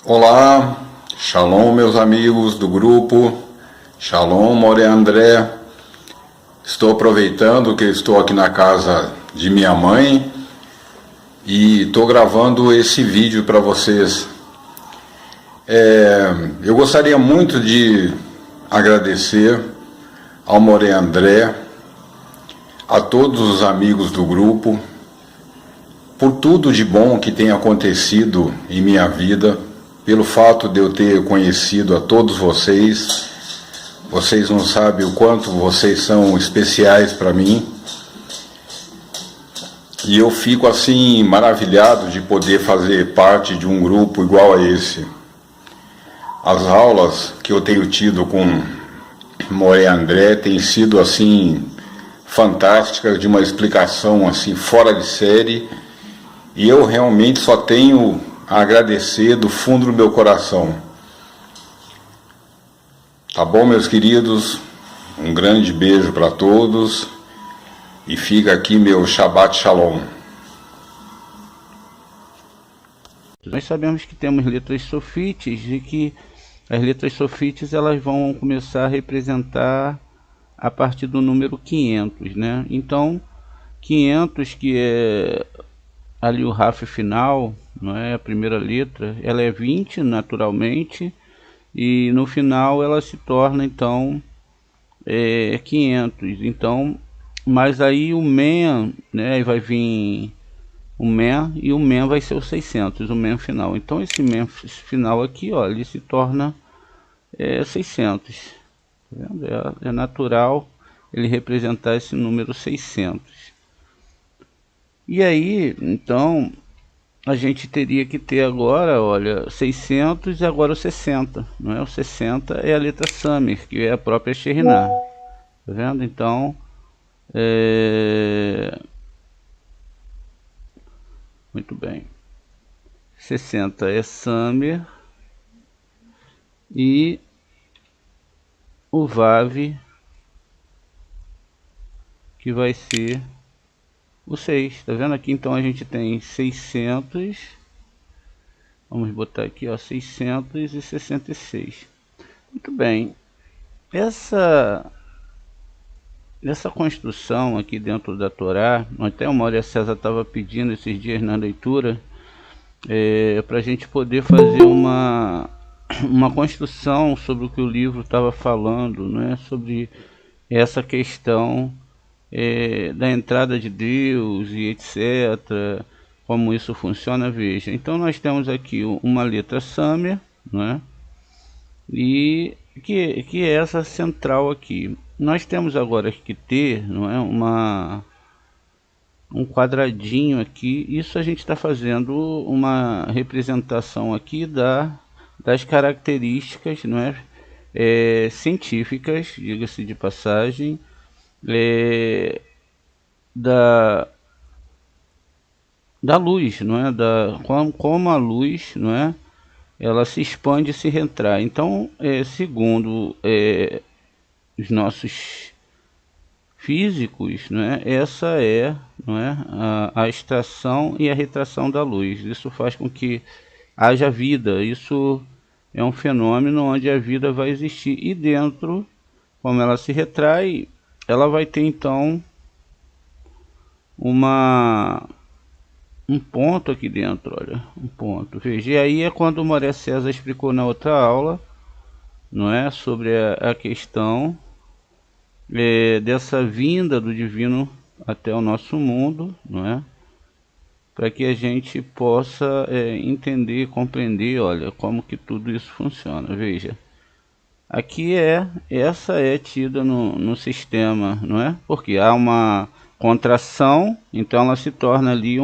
Olá, Shalom meus amigos do grupo, Shalom More André. Estou aproveitando que estou aqui na casa de minha mãe e estou gravando esse vídeo para vocês. Eu gostaria muito de agradecer ao More André, a todos os amigos do grupo, por tudo de bom que tem acontecido em minha vida, pelo fato de eu ter conhecido a todos vocês. Vocês não sabem o quanto vocês são especiais para mim. E eu fico assim maravilhado de poder fazer parte de um grupo igual a esse. As aulas que eu tenho tido com More André têm sido assim fantásticas, de uma explicação assim fora de série. E eu realmente só tenho a agradecer do fundo do meu coração. Tá bom, meus queridos? Um grande beijo para todos. E fica aqui meu Shabbat Shalom. Nós sabemos que temos letras sofites e que as letras sofites elas vão começar a representar a partir do número 500, né? Então, 500, que é ali o raf final, não é? A primeira letra, ela é 20 naturalmente, e no final ela se torna então 500. Então, mas aí o men, né, vai vir o men, e o men vai ser o 600, o men final. Então esse men final aqui, ó, ele se torna 600. Tá vendo? É natural ele representar esse número 600. E aí, então, a gente teria que ter agora, olha, 600 e agora o 60, não é? O 60 é a letra Samer, que é a própria Shekhinah. Tá vendo? Então, muito bem. 60 é Samer e o Vav, que vai ser o 6, tá vendo aqui? Então a gente tem 600, vamos botar aqui, ó, 666. Muito bem, essa construção aqui dentro da Torá, até o Maria César estava pedindo esses dias na leitura, para a gente poder fazer uma construção sobre o que o livro estava falando, né? Sobre essa questão da entrada de Deus e etc, como isso funciona. Veja, então nós temos aqui uma letra Samer, né? E que é essa central aqui. Nós temos agora que ter, não é, um quadradinho aqui. Isso a gente está fazendo uma representação aqui das características, não é, científicas, diga-se de passagem, da luz, não é? Como a luz, não é? Ela se expande e se retrai. Então, segundo os nossos físicos, não é? Essa é, não é, a extração e a retração da luz. Isso faz com que haja vida. Isso é um fenômeno onde a vida vai existir. E dentro, como ela se retrai, ela vai ter então um ponto aqui dentro, olha, um ponto. Veja, e aí é quando o Moré César explicou na outra aula, não é, sobre a questão dessa vinda do divino até o nosso mundo, não é, para que a gente possa entender, compreender, olha, como que tudo isso funciona. Veja, aqui essa é tida no sistema, não é? Porque há uma contração, então ela se torna ali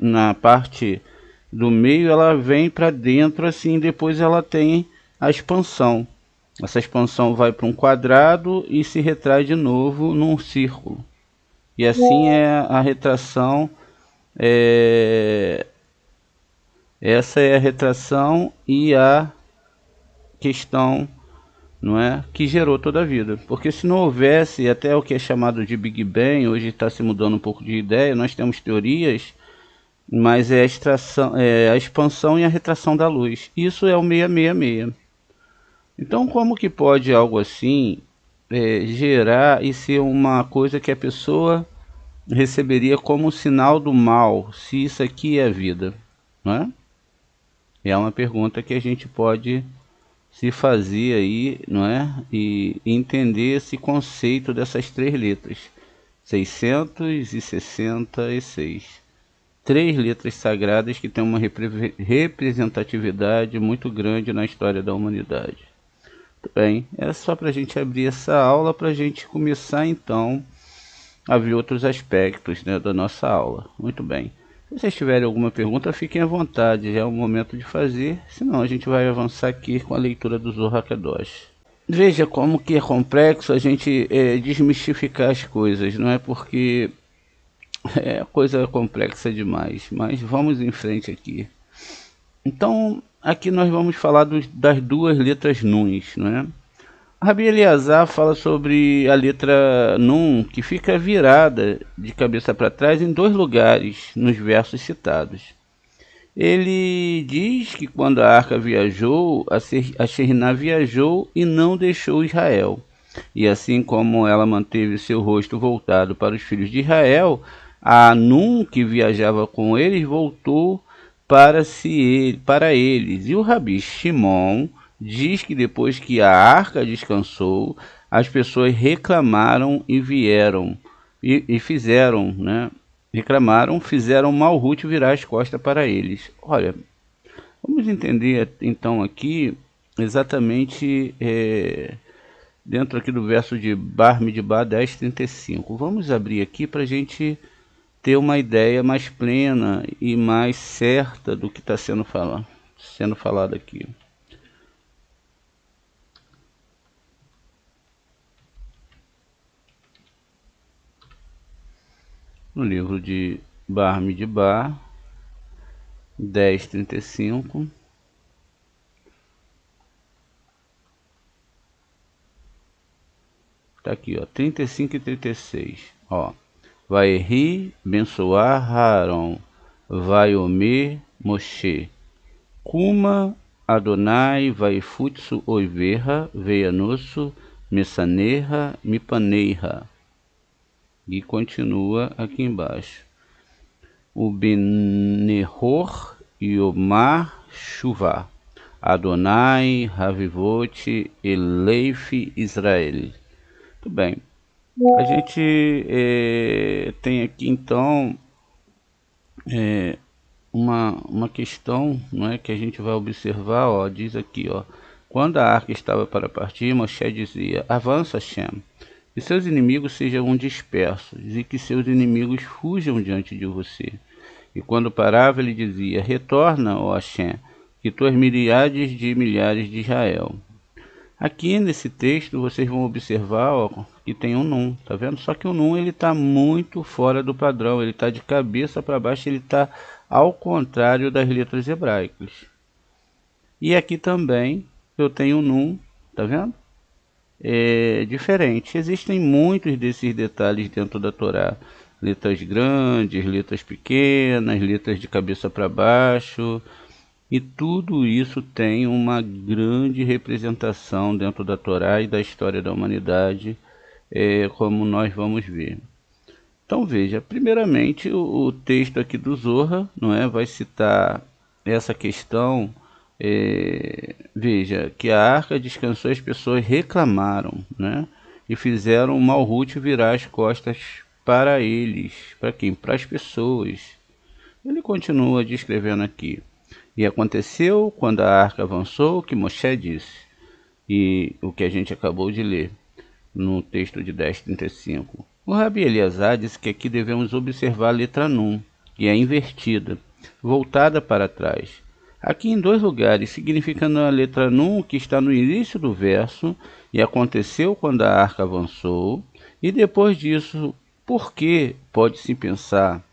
na parte do meio, ela vem para dentro assim, depois ela tem a expansão. Essa expansão vai para um quadrado e se retrai de novo num círculo. E assim é a retração. Essa é a retração e a questão, não é, que gerou toda a vida. Porque se não houvesse até o que é chamado de Big Bang, hoje está se mudando um pouco de ideia, nós temos teorias mas é a extração, é a expansão e a retração da luz. Isso é o 666. Então, como que pode algo assim gerar e ser uma coisa que a pessoa receberia como sinal do mal, se isso aqui é a vida, não é? É uma pergunta que a gente pode se fazer aí, não é? E entender esse conceito dessas três letras, 666. Três letras sagradas que têm uma representatividade muito grande na história da humanidade. Muito bem, é só para a gente abrir essa aula, para a gente começar então a ver outros aspectos, né, da nossa aula. Muito bem. Se vocês tiverem alguma pergunta, fiquem à vontade, já é o momento de fazer, senão a gente vai avançar aqui com a leitura do Zohar Kadosh. Veja como que é complexo a gente desmistificar as coisas, não é porque é coisa complexa demais, mas vamos em frente aqui. Então, aqui nós vamos falar das duas letras Nuns, não é? Rabi Eleazar fala sobre a letra Nun, que fica virada de cabeça para trás em dois lugares nos versos citados. Ele diz que quando a arca viajou, a Shekhinah viajou e não deixou Israel. E assim como ela manteve seu rosto voltado para os filhos de Israel, a Nun, que viajava com eles, voltou para eles. E o Rabi Shimon diz que depois que a arca descansou, as pessoas reclamaram e vieram e fizeram, né? Reclamaram, fizeram Malhut virar as costas para eles. Olha, vamos entender então aqui exatamente dentro aqui do verso de Bar Midbar 10:35. Vamos abrir aqui para a gente ter uma ideia mais plena e mais certa do que está sendo falado aqui. No livro de Bar Midbar 10:35. Tá aqui, ó, 35 e 36. Ó, vai ri, bençoar Aaron, vai omer Moshe, Kuma Adonai vai futsu oiverra, veia nosso, messaneira, mipaneira. E continua aqui embaixo. O Benehor Yomar Shuvah, Adonai Havivot Eleif Israel. Muito bem. A gente tem aqui então uma questão, não é, que a gente vai observar, ó, diz aqui, ó, quando a arca estava para partir, Moshe dizia: avança, Shem, e seus inimigos sejam dispersos, e que seus inimigos fujam diante de você. E quando parava, ele dizia: retorna, ó Hashem, que tu és milhares de Israel. Aqui nesse texto vocês vão observar, ó, que tem um Nun, tá vendo? Só que o Nun ele está muito fora do padrão, ele está de cabeça para baixo, ele está ao contrário das letras hebraicas. E aqui também eu tenho um Nun, tá vendo? É diferente. Existem muitos desses detalhes dentro da Torá. Letras grandes, letras pequenas, letras de cabeça para baixo. E tudo isso tem uma grande representação dentro da Torá e da história da humanidade, como nós vamos ver. Então veja, primeiramente o texto aqui do Zohar, não é, vai citar essa questão. Veja que a arca descansou, as pessoas reclamaram, né, e fizeram Malhut virar as costas para eles. Para quem? Para as pessoas. Ele continua descrevendo aqui. E aconteceu, quando a arca avançou, que Moshe disse, e o que a gente acabou de ler no texto de 10:35. O Rabi Eleazar disse que aqui devemos observar a letra Nun, que é invertida, voltada para trás. Aqui em dois lugares, significando a letra Nun, que está no início do verso, e aconteceu quando a arca avançou, e depois disso, por que pode-se pensar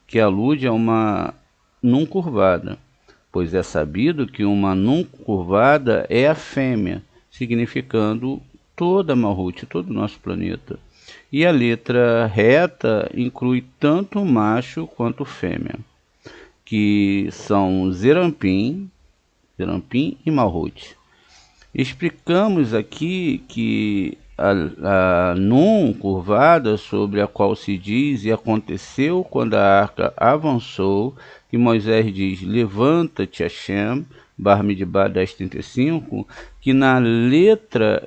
que alude a uma Nun curvada? Pois é sabido que uma Nun curvada é a fêmea, significando toda a Malhut, todo o nosso planeta. E a letra reta inclui tanto o macho quanto fêmea. que são Zerampin e Malhut. Explicamos aqui que a Nun curvada, sobre a qual se diz: e aconteceu quando a arca avançou, que Moisés diz: levanta-te, Hashem, Bar-Midbar 10:35, que na letra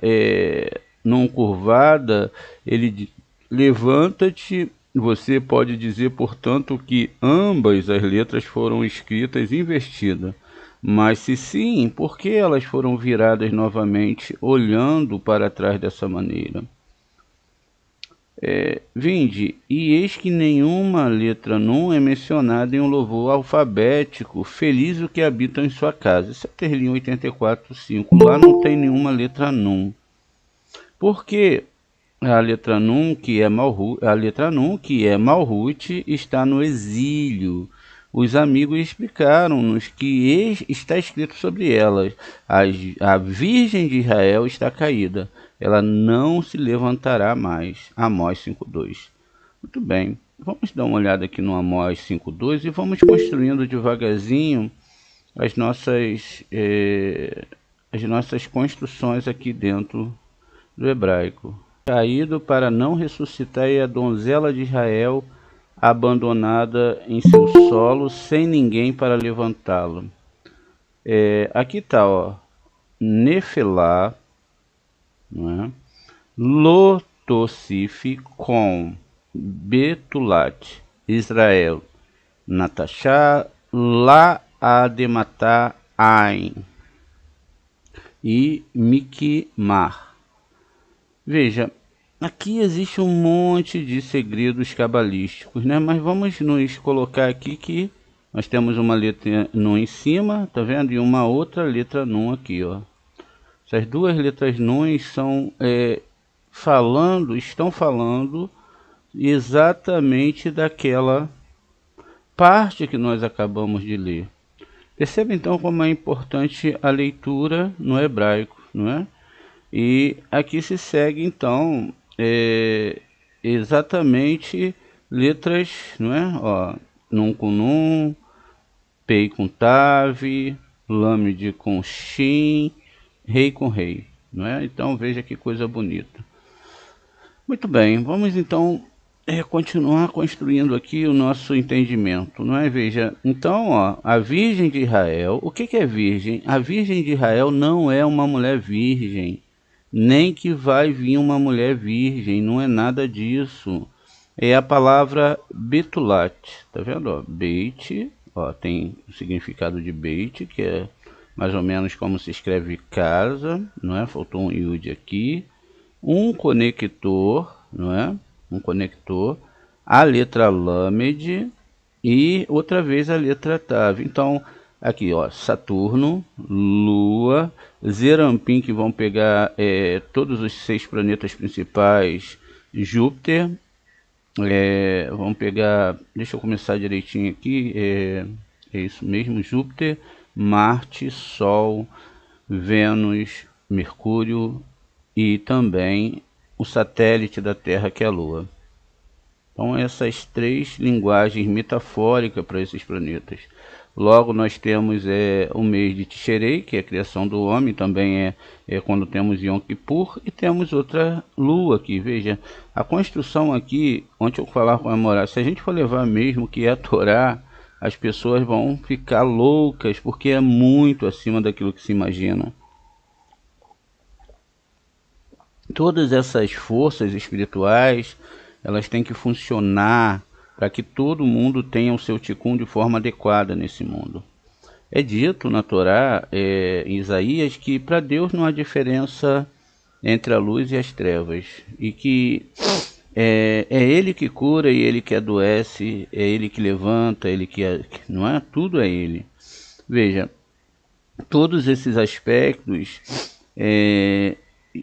Nun curvada ele levanta-te. Você pode dizer, portanto, que ambas as letras foram escritas invertidas. Mas se sim, por que elas foram viradas novamente, olhando para trás dessa maneira? Vinde, e eis que nenhuma letra Nun é mencionada em um louvor alfabético. Feliz o que habitam em sua casa. Isso é Terlim 84:5. Lá não tem nenhuma letra Nun. Por que a letra Nun, que é Malhut, está no exílio? Os amigos explicaram-nos que está escrito sobre elas: a Virgem de Israel está caída, ela não se levantará mais. Amós 5:2. Muito bem, vamos dar uma olhada aqui no Amós 5:2 e vamos construindo devagarzinho as nossas construções aqui dentro do hebraico. Caído para não ressuscitar, e a donzela de Israel abandonada em seu solo, sem ninguém para levantá-lo. Aqui está, ó, Nefelá, não é? Lotosif com Betulat, Israel, Natashá, La Adematá, Ain e Mikmar. Veja, aqui existe um monte de segredos cabalísticos, né? Mas vamos nos colocar aqui que nós temos uma letra Nun em cima, tá vendo? E uma outra letra Nun aqui, ó. Essas duas letras Nun estão falando exatamente daquela parte que nós acabamos de ler. Perceba então como é importante a leitura no hebraico, não é? E aqui se segue então exatamente letras, não é? Ó, Nun com Nun, Pei com Tav, Lamed com Shin, Rei com Rei, não é? Então veja que coisa bonita. Muito bem, vamos então continuar construindo aqui o nosso entendimento, não é? Veja, então, ó, a Virgem de Israel, o que é virgem? A Virgem de Israel não é uma mulher virgem, nem que vai vir uma mulher virgem, não é nada disso. É a palavra Betulat, tá vendo? Ó, Beit, ó, tem o significado de Beit, que é mais ou menos como se escreve casa, não é? Faltou um Yud aqui. Um conector, não é? Um conector, a letra Lamed e outra vez a letra Tav. Então, aqui, ó, Saturno, Lua, Zerampin, que vão pegar todos os 6 planetas principais, Júpiter, vamos pegar, deixa eu começar direitinho aqui, é isso mesmo, Júpiter, Marte, Sol, Vênus, Mercúrio e também o satélite da Terra, que é a Lua. Então, essas 3 linguagens metafóricas para esses planetas. Logo, nós temos o mês de Tisherei, que é a criação do homem, também é quando temos Yom Kippur, e temos outra lua aqui. Veja, a construção aqui, onde eu falar com a moral, se a gente for levar mesmo que é a Torá, as pessoas vão ficar loucas, porque é muito acima daquilo que se imagina. Todas essas forças espirituais, elas têm que funcionar para que todo mundo tenha o seu tikkun de forma adequada nesse mundo. É dito na Torá, em Isaías, que para Deus não há diferença entre a luz e as trevas, e que é Ele que cura e Ele que adoece, é Ele que levanta, Ele que não é? Tudo é Ele. Veja, todos esses aspectos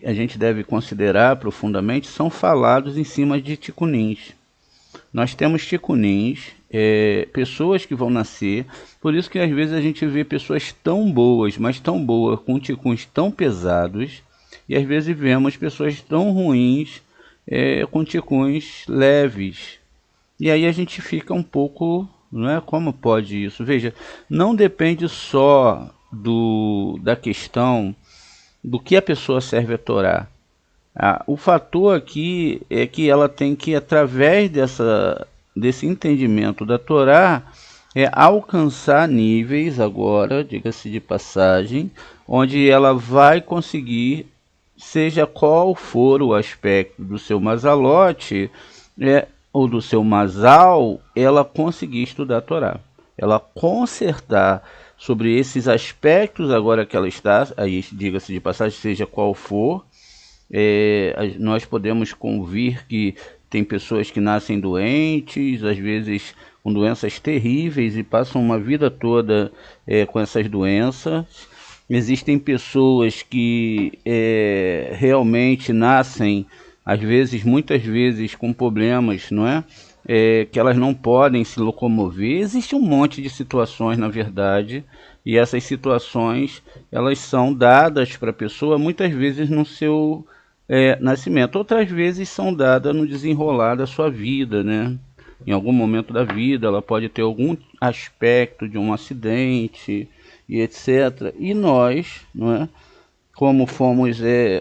a gente deve considerar profundamente, são falados em cima de ticunins. Nós temos ticunins, pessoas que vão nascer, por isso que às vezes a gente vê pessoas tão boas, mas tão boas, com ticuns tão pesados, e às vezes vemos pessoas tão ruins, com ticuns leves. E aí a gente fica um pouco Não é? Como pode isso? Veja, não depende só da questão do que a pessoa serve a Torá. O fator aqui é que ela tem que, através desse entendimento da Torá, alcançar níveis agora, diga-se de passagem, onde ela vai conseguir, seja qual for o aspecto do seu mazalote, ou do seu mazal, ela conseguir estudar a Torá. Ela consertar sobre esses aspectos agora que ela está, aí diga-se de passagem, seja qual for, nós podemos convir que tem pessoas que nascem doentes, às vezes com doenças terríveis e passam uma vida toda com essas doenças. Existem pessoas que realmente nascem, às vezes, muitas vezes, com problemas, não é? Que elas não podem se locomover. Existe um monte de situações, na verdade, e essas situações elas são dadas para a pessoa muitas vezes no seu nascimento, outras vezes são dadas no desenrolar da sua vida, né? Em algum momento da vida ela pode ter algum aspecto de um acidente e etc. E nós, não é? Como fomos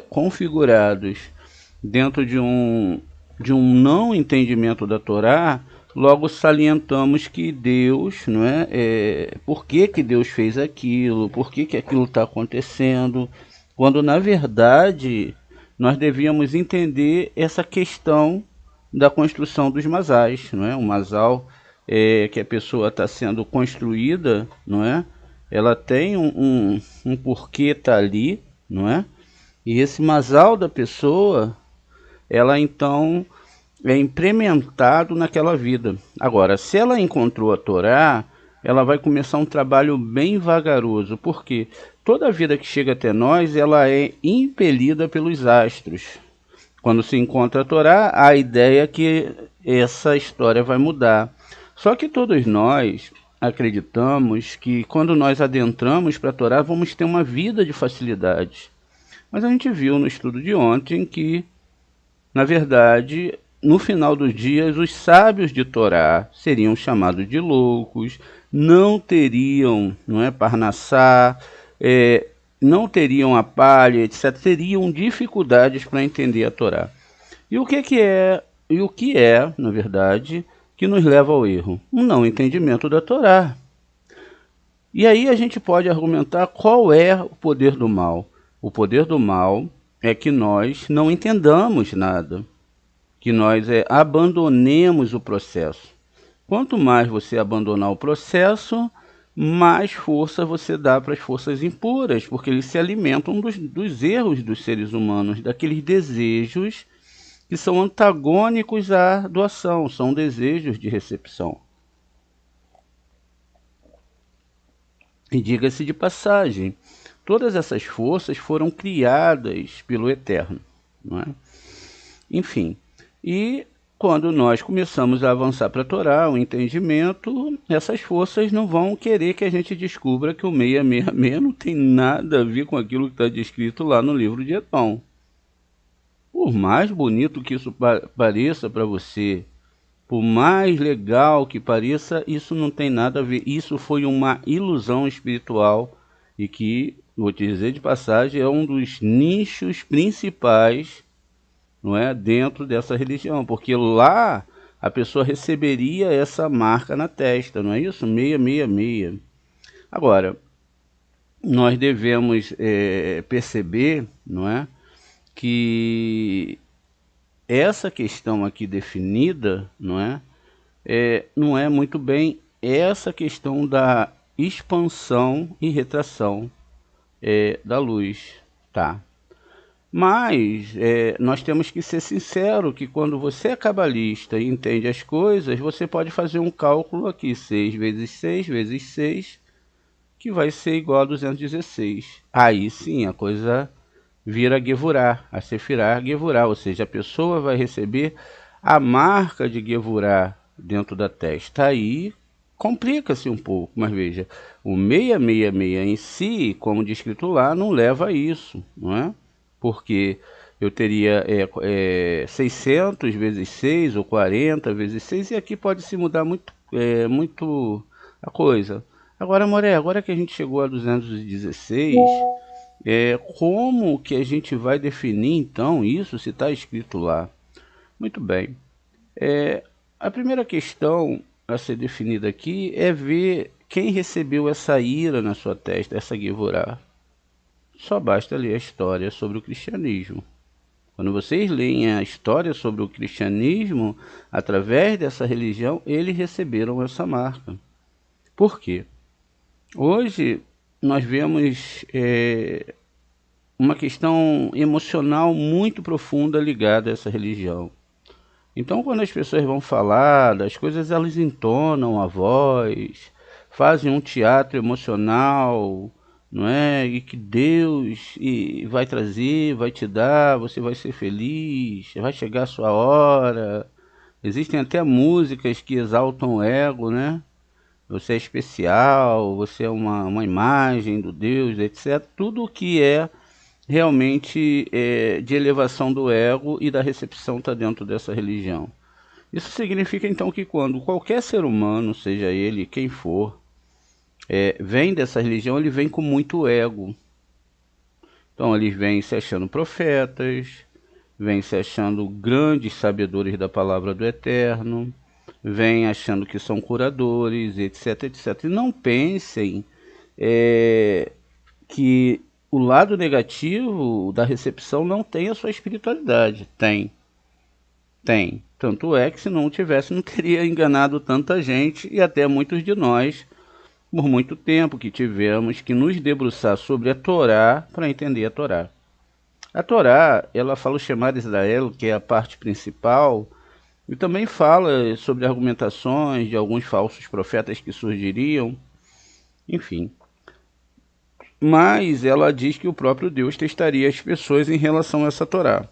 configurados dentro de um não entendimento da Torá, logo salientamos que Deus, não é? Por que Deus fez aquilo, por que aquilo está acontecendo, quando na verdade nós devíamos entender essa questão da construção dos masais, não é? Um masal que a pessoa está sendo construída, não é? Ela tem um porquê está ali, não é? E esse masal da pessoa, ela então é implementado naquela vida. Agora, se ela encontrou a Torá, ela vai começar um trabalho bem vagaroso, porque toda vida que chega até nós, ela é impelida pelos astros. Quando se encontra a Torá, a ideia é que essa história vai mudar. Só que todos nós acreditamos que quando nós adentramos para a Torá, vamos ter uma vida de facilidade. Mas a gente viu no estudo de ontem que, na verdade, no final dos dias, os sábios de Torá seriam chamados de loucos, não teriam, não é, Parnassá, não teriam a palha, etc. Teriam dificuldades para entender a Torá. E o que é, na verdade, que nos leva ao erro? Um não entendimento da Torá. E aí a gente pode argumentar qual é o poder do mal. O poder do mal é que nós não entendamos nada, que nós abandonemos o processo. Quanto mais você abandonar o processo, mais força você dá para as forças impuras, porque eles se alimentam dos erros dos seres humanos, daqueles desejos que são antagônicos à doação, são desejos de recepção. E diga-se de passagem, todas essas forças foram criadas pelo Eterno, não é? Enfim, e quando nós começamos a avançar para a Torá, o entendimento, essas forças não vão querer que a gente descubra que o 666 não tem nada a ver com aquilo que está descrito lá no livro de Edom. Por mais bonito que isso pareça para você, por mais legal que pareça, isso não tem nada a ver. Isso foi uma ilusão espiritual e que, vou te dizer de passagem, é um dos nichos principais, não é, dentro dessa religião, porque lá a pessoa receberia essa marca na testa, não é isso? 666. Agora, nós devemos perceber, não é, que essa questão aqui definida, não é muito bem essa questão da expansão e retração da luz, tá? Mas nós temos que ser sinceros que quando você é cabalista e entende as coisas, você pode fazer um cálculo aqui, 6 vezes 6 vezes 6, que vai ser igual a 216. Aí sim a coisa vira Gevurá, a Sefirá Gevurá, ou seja, a pessoa vai receber a marca de Gevurá dentro da testa. Aí complica-se um pouco, mas veja, o 666 em si, como descrito lá, não leva a isso, não é? Porque eu teria 600 vezes 6 ou 40 vezes 6, e aqui pode se mudar muito muito a coisa. Agora, Moré, agora que a gente chegou a 216, como que a gente vai definir então isso se está escrito lá? Muito bem. A primeira questão a ser definida aqui é ver quem recebeu essa ira na sua testa, essa Guevorá. Só basta ler a história sobre o cristianismo. Quando vocês leem a história sobre o cristianismo, através dessa religião, eles receberam essa marca. Por quê? Hoje nós vemos uma questão emocional muito profunda ligada a essa religião. Então, quando as pessoas vão falar das coisas, elas entonam a voz, fazem um teatro emocional, não é? E que Deus vai trazer, vai te dar, você vai ser feliz, vai chegar a sua hora. Existem até músicas que exaltam o ego, né? Você é especial, você é uma imagem do Deus, etc. Tudo o que é realmente de elevação do ego e da recepção está dentro dessa religião. Isso significa então que quando qualquer ser humano, seja ele quem for, vem dessa religião, ele vem com muito ego. Então eles vêm se achando profetas, vêm se achando grandes sabedores da palavra do Eterno, vêm achando que são curadores, etc, etc. E não pensem que o lado negativo da recepção não tem a sua espiritualidade. Tem. Tem. Tanto é que se não tivesse, não teria enganado tanta gente e até muitos de nós, por muito tempo que tivemos que nos debruçar sobre a Torá para entender a Torá. A Torá, ela fala o Shema de Israel, que é a parte principal, e também fala sobre argumentações de alguns falsos profetas que surgiriam, enfim. Mas ela diz que o próprio Deus testaria as pessoas em relação a essa Torá.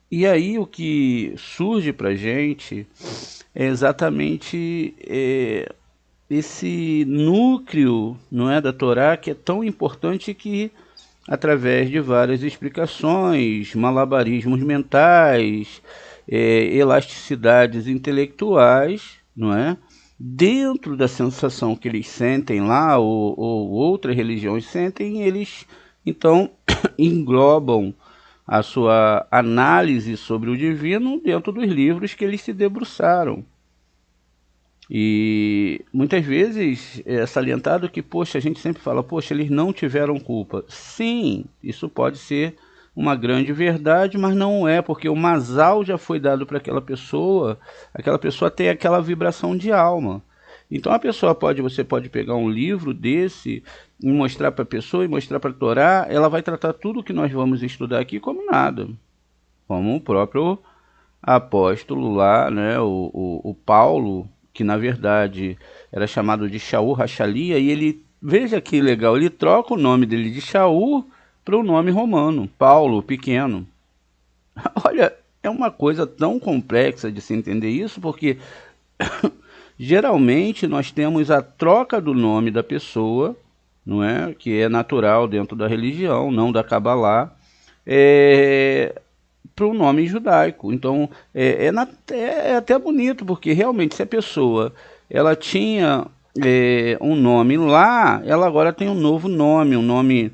E aí o que surge para a gente é exatamente esse núcleo, não é, da Torá, que é tão importante que, através de várias explicações, malabarismos mentais, elasticidades intelectuais, não é? Dentro da sensação que eles sentem lá, ou outras religiões sentem, eles então englobam a sua análise sobre o divino dentro dos livros que eles se debruçaram. E muitas vezes é salientado que, poxa, a gente sempre fala, poxa, eles não tiveram culpa. Sim, isso pode ser uma grande verdade, mas não é, porque o masal já foi dado para aquela pessoa tem aquela vibração de alma. Então você pode pegar um livro desse e mostrar para a pessoa, e mostrar para a Torá, ela vai tratar tudo o que nós vamos estudar aqui como nada. Como o próprio apóstolo lá, né, o Paulo, que na verdade era chamado de Shaul Rachalia, e ele, veja que legal, ele troca o nome dele de Shaul para o nome romano, Paulo, pequeno. Olha, é uma coisa tão complexa de se entender isso, porque geralmente nós temos a troca do nome da pessoa, não é? Que é natural dentro da religião, não da Kabbalah, para o nome judaico. Então é até bonito, porque realmente se a pessoa ela tinha um nome lá, ela agora tem um novo nome, um nome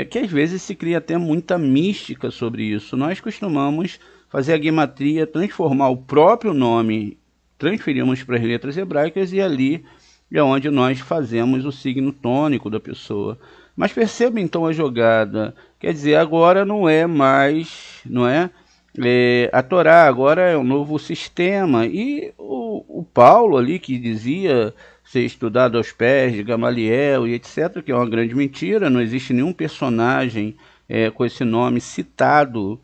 que às vezes se cria até muita mística sobre isso. Nós costumamos fazer a gematria, transformar o próprio nome, transferimos para as letras hebraicas e ali é onde nós fazemos o signo tônico da pessoa. Mas perceba então a jogada, quer dizer, agora não é mais, não é? A Torá agora é um novo sistema, e o Paulo ali que dizia ser estudado aos pés de Gamaliel e etc, que é uma grande mentira, não existe nenhum personagem com esse nome citado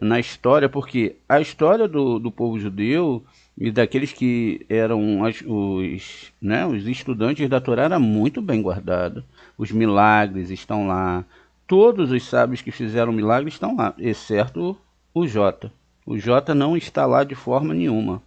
na história, porque a história do povo judeu e daqueles que eram os estudantes da Torá era muito bem guardada. Os milagres estão lá, todos os sábios que fizeram milagres estão lá, exceto o Jota. O Jota não está lá de forma nenhuma.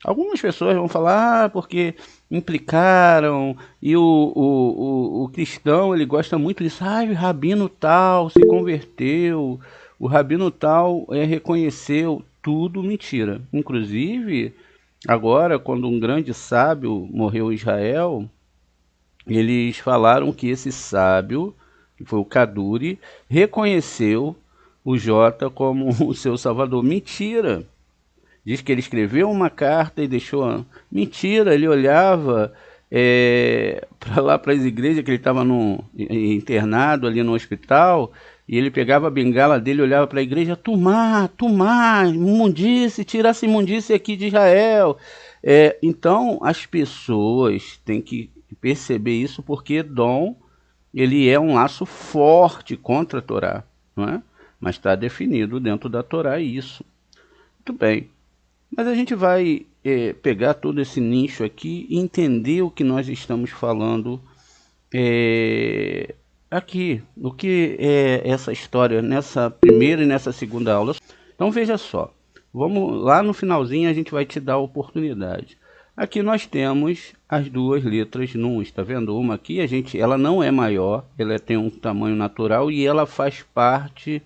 Algumas pessoas vão falar, porque implicaram, e o cristão ele gosta muito disso. O rabino tal se converteu, o rabino tal reconheceu. Tudo mentira. Inclusive, Agora, quando um grande sábio morreu em Israel, eles falaram que esse sábio, que foi o Kaduri, reconheceu o Jota como o seu salvador. Mentira! Diz que ele escreveu uma carta e deixou. Mentira, ele olhava para lá para as igrejas, que ele estava internado ali no hospital, e ele pegava a bengala dele, olhava para a igreja: Tumá, Tumá, imundície, tira essa imundície aqui de Israel. Então as pessoas têm que perceber isso, porque Dom, ele é um laço forte contra a Torá, não é? Mas está definido dentro da Torá isso. Muito bem. Mas a gente vai pegar todo esse nicho aqui e entender o que nós estamos falando aqui, o que é essa história nessa primeira e nessa segunda aula. Então veja só, vamos lá no finalzinho, a gente vai te dar a oportunidade. Aqui nós temos as duas letras nuns, está vendo? Uma aqui, ela não é maior, ela tem um tamanho natural e ela faz parte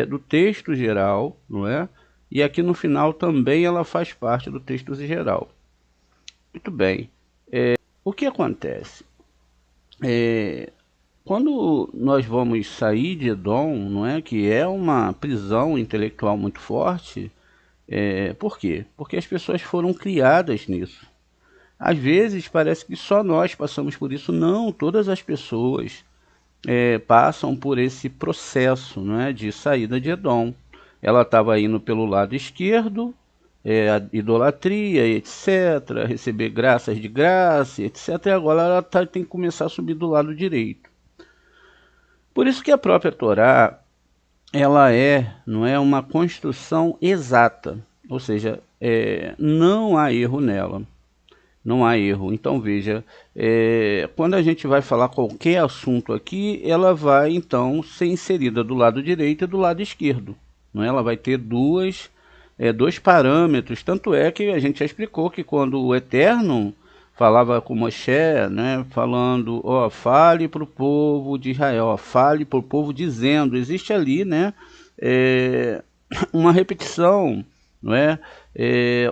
do texto geral, não é? E aqui no final também ela faz parte do texto geral. Muito bem. O que acontece? Quando nós vamos sair de Edom, não é, que é uma prisão intelectual muito forte, por quê? Porque as pessoas foram criadas nisso. Às vezes parece que só nós passamos por isso. Não, todas as pessoas passam por esse processo, não é, de saída de Edom. Ela estava indo pelo lado esquerdo, a idolatria, etc., receber graças de graça, etc., e agora ela tem que começar a subir do lado direito. Por isso que a própria Torá, ela não é uma construção exata, ou seja, não há erro nela. Não há erro. Então veja, quando a gente vai falar qualquer assunto aqui, ela vai então ser inserida do lado direito e do lado esquerdo. Não é? Ela vai ter dois parâmetros. Tanto é que a gente já explicou que quando o Eterno falava com Moshe, né, falando, fale para o povo de Israel, fale para o povo dizendo, existe ali, né, uma repetição, não é?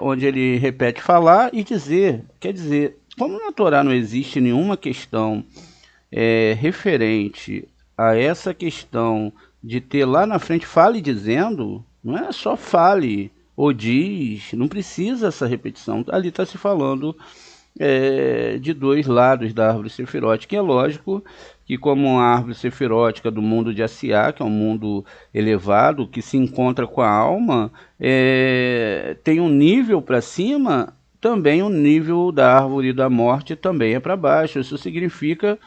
Onde ele repete falar e dizer. Quer dizer, como na Torá não existe nenhuma questão referente a essa questão de ter lá na frente fale dizendo, não é só fale ou diz, não precisa essa repetição. Ali está se falando de dois lados da árvore sefirótica. É lógico que, como a árvore sefirótica do mundo de Asiá, que é um mundo elevado, que se encontra com a alma, tem um nível para cima, também o nível da árvore da morte também é para baixo. Isso significa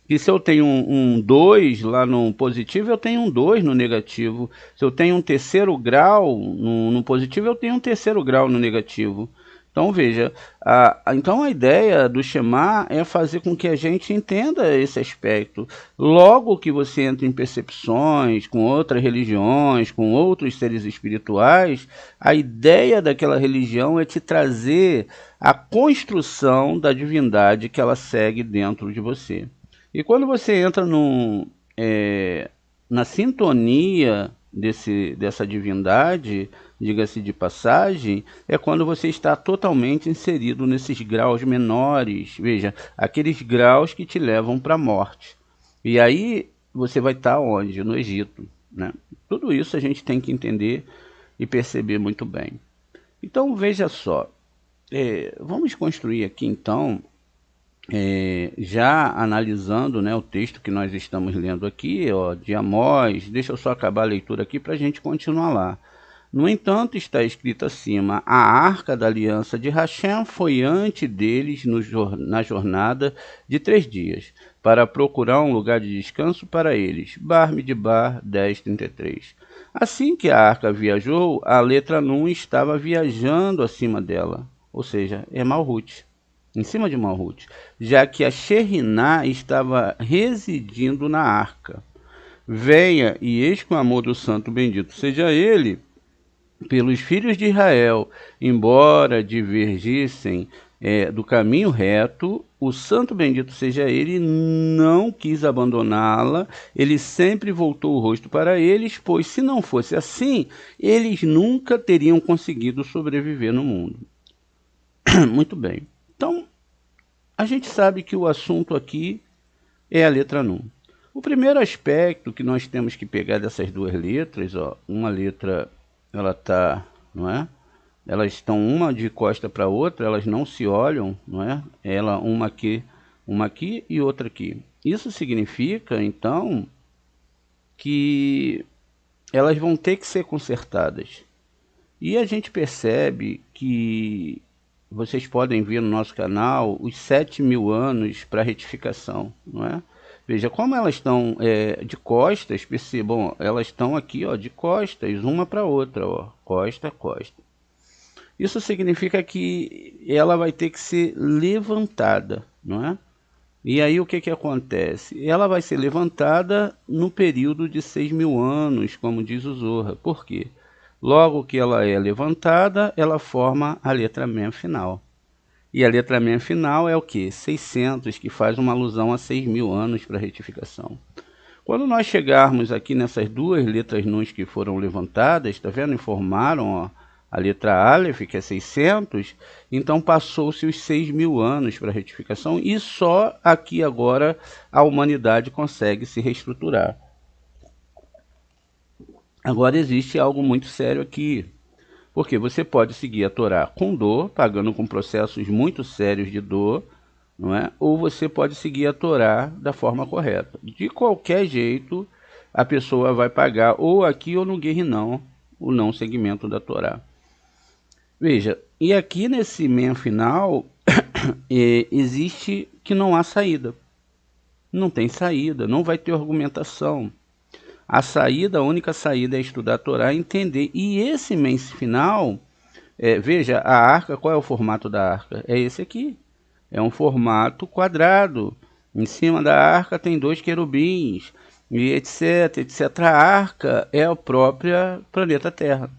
que se eu tenho um 2 lá no positivo, eu tenho um 2 no negativo. Se eu tenho um terceiro grau no positivo, eu tenho um terceiro grau no negativo. Então veja, então a ideia do Shema é fazer com que a gente entenda esse aspecto. Logo que você entra em percepções com outras religiões, com outros seres espirituais, a ideia daquela religião é te trazer a construção da divindade que ela segue dentro de você. E quando você entra na sintonia dessa divindade, diga-se de passagem, é quando você está totalmente inserido nesses graus menores, veja, aqueles graus que te levam para a morte. E aí você vai estar onde? No Egito, né? Tudo isso a gente tem que entender e perceber muito bem. Então veja só, vamos construir aqui então, já analisando, né, o texto que nós estamos lendo aqui, de Amós. Deixa eu só acabar a leitura aqui para a gente continuar lá. No entanto, está escrito acima: a arca da aliança de Hashem foi ante deles na jornada de 3 dias, para procurar um lugar de descanso para eles. Bar-Midbar 10:33. Assim que a arca viajou, a letra Nun estava viajando acima dela, ou seja, é Malhut, em cima de Malhut, já que a Sheriná estava residindo na arca. Venha e exclamou do santo bendito seja ele, pelos filhos de Israel, embora divergissem do caminho reto, o santo bendito seja ele, não quis abandoná-la, ele sempre voltou o rosto para eles, pois se não fosse assim, eles nunca teriam conseguido sobreviver no mundo. Muito bem. Então, a gente sabe que o assunto aqui é a letra Nun. O primeiro aspecto que nós temos que pegar dessas duas letras, ó, uma letra, ela tá, não é? Elas estão uma de costa para outra, elas não se olham, não é? Ela uma aqui e outra aqui. Isso significa, então, que elas vão ter que ser consertadas. E a gente percebe que vocês podem ver no nosso canal os 7.000 anos para retificação, não é? Veja, como elas estão de costas, percebam, elas estão aqui, ó, de costas, uma para outra, ó, costa a costa. Isso significa que ela vai ter que ser levantada, não é? E aí o que que acontece? Ela vai ser levantada no período de 6.000 anos, como diz o Zohar. Por quê? Logo que ela é levantada, ela forma a letra Mem final. E a letra Mem final é o quê? 600, que faz uma alusão a 6.000 anos para retificação. Quando nós chegarmos aqui nessas duas letras Nuns que foram levantadas, tá vendo? Informaram, ó, a letra Aleph, que é 600, então passou-se os 6.000 anos para retificação e só aqui agora a humanidade consegue se reestruturar. Agora existe algo muito sério aqui, porque você pode seguir a Torá com dor, pagando com processos muito sérios de dor, não é? Ou você pode seguir a Torá da forma correta. De qualquer jeito, a pessoa vai pagar ou aqui ou no guerrinão, o não seguimento da Torá. Veja, e aqui nesse Mem final, existe que não há saída. Não tem saída, não vai ter argumentação. A saída, a única saída é estudar a Torá e entender. E esse Mem final, veja, a arca, qual é o formato da arca? É esse aqui. É um formato quadrado. Em cima da arca tem 2 querubins, e etc, etc. A arca é a própria planeta Terra.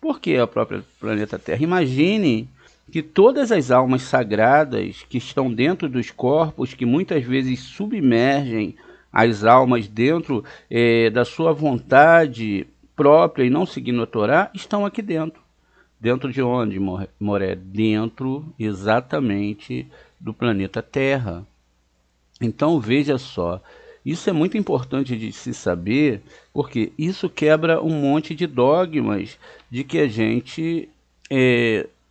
Por que a própria planeta Terra? Imagine que todas as almas sagradas que estão dentro dos corpos, que muitas vezes submergem as almas dentro da sua vontade própria e não seguindo a Torá, estão aqui dentro. Dentro de onde, Moré? Dentro exatamente do planeta Terra. Então veja só, isso é muito importante de se saber, porque isso quebra um monte de dogmas de que a gente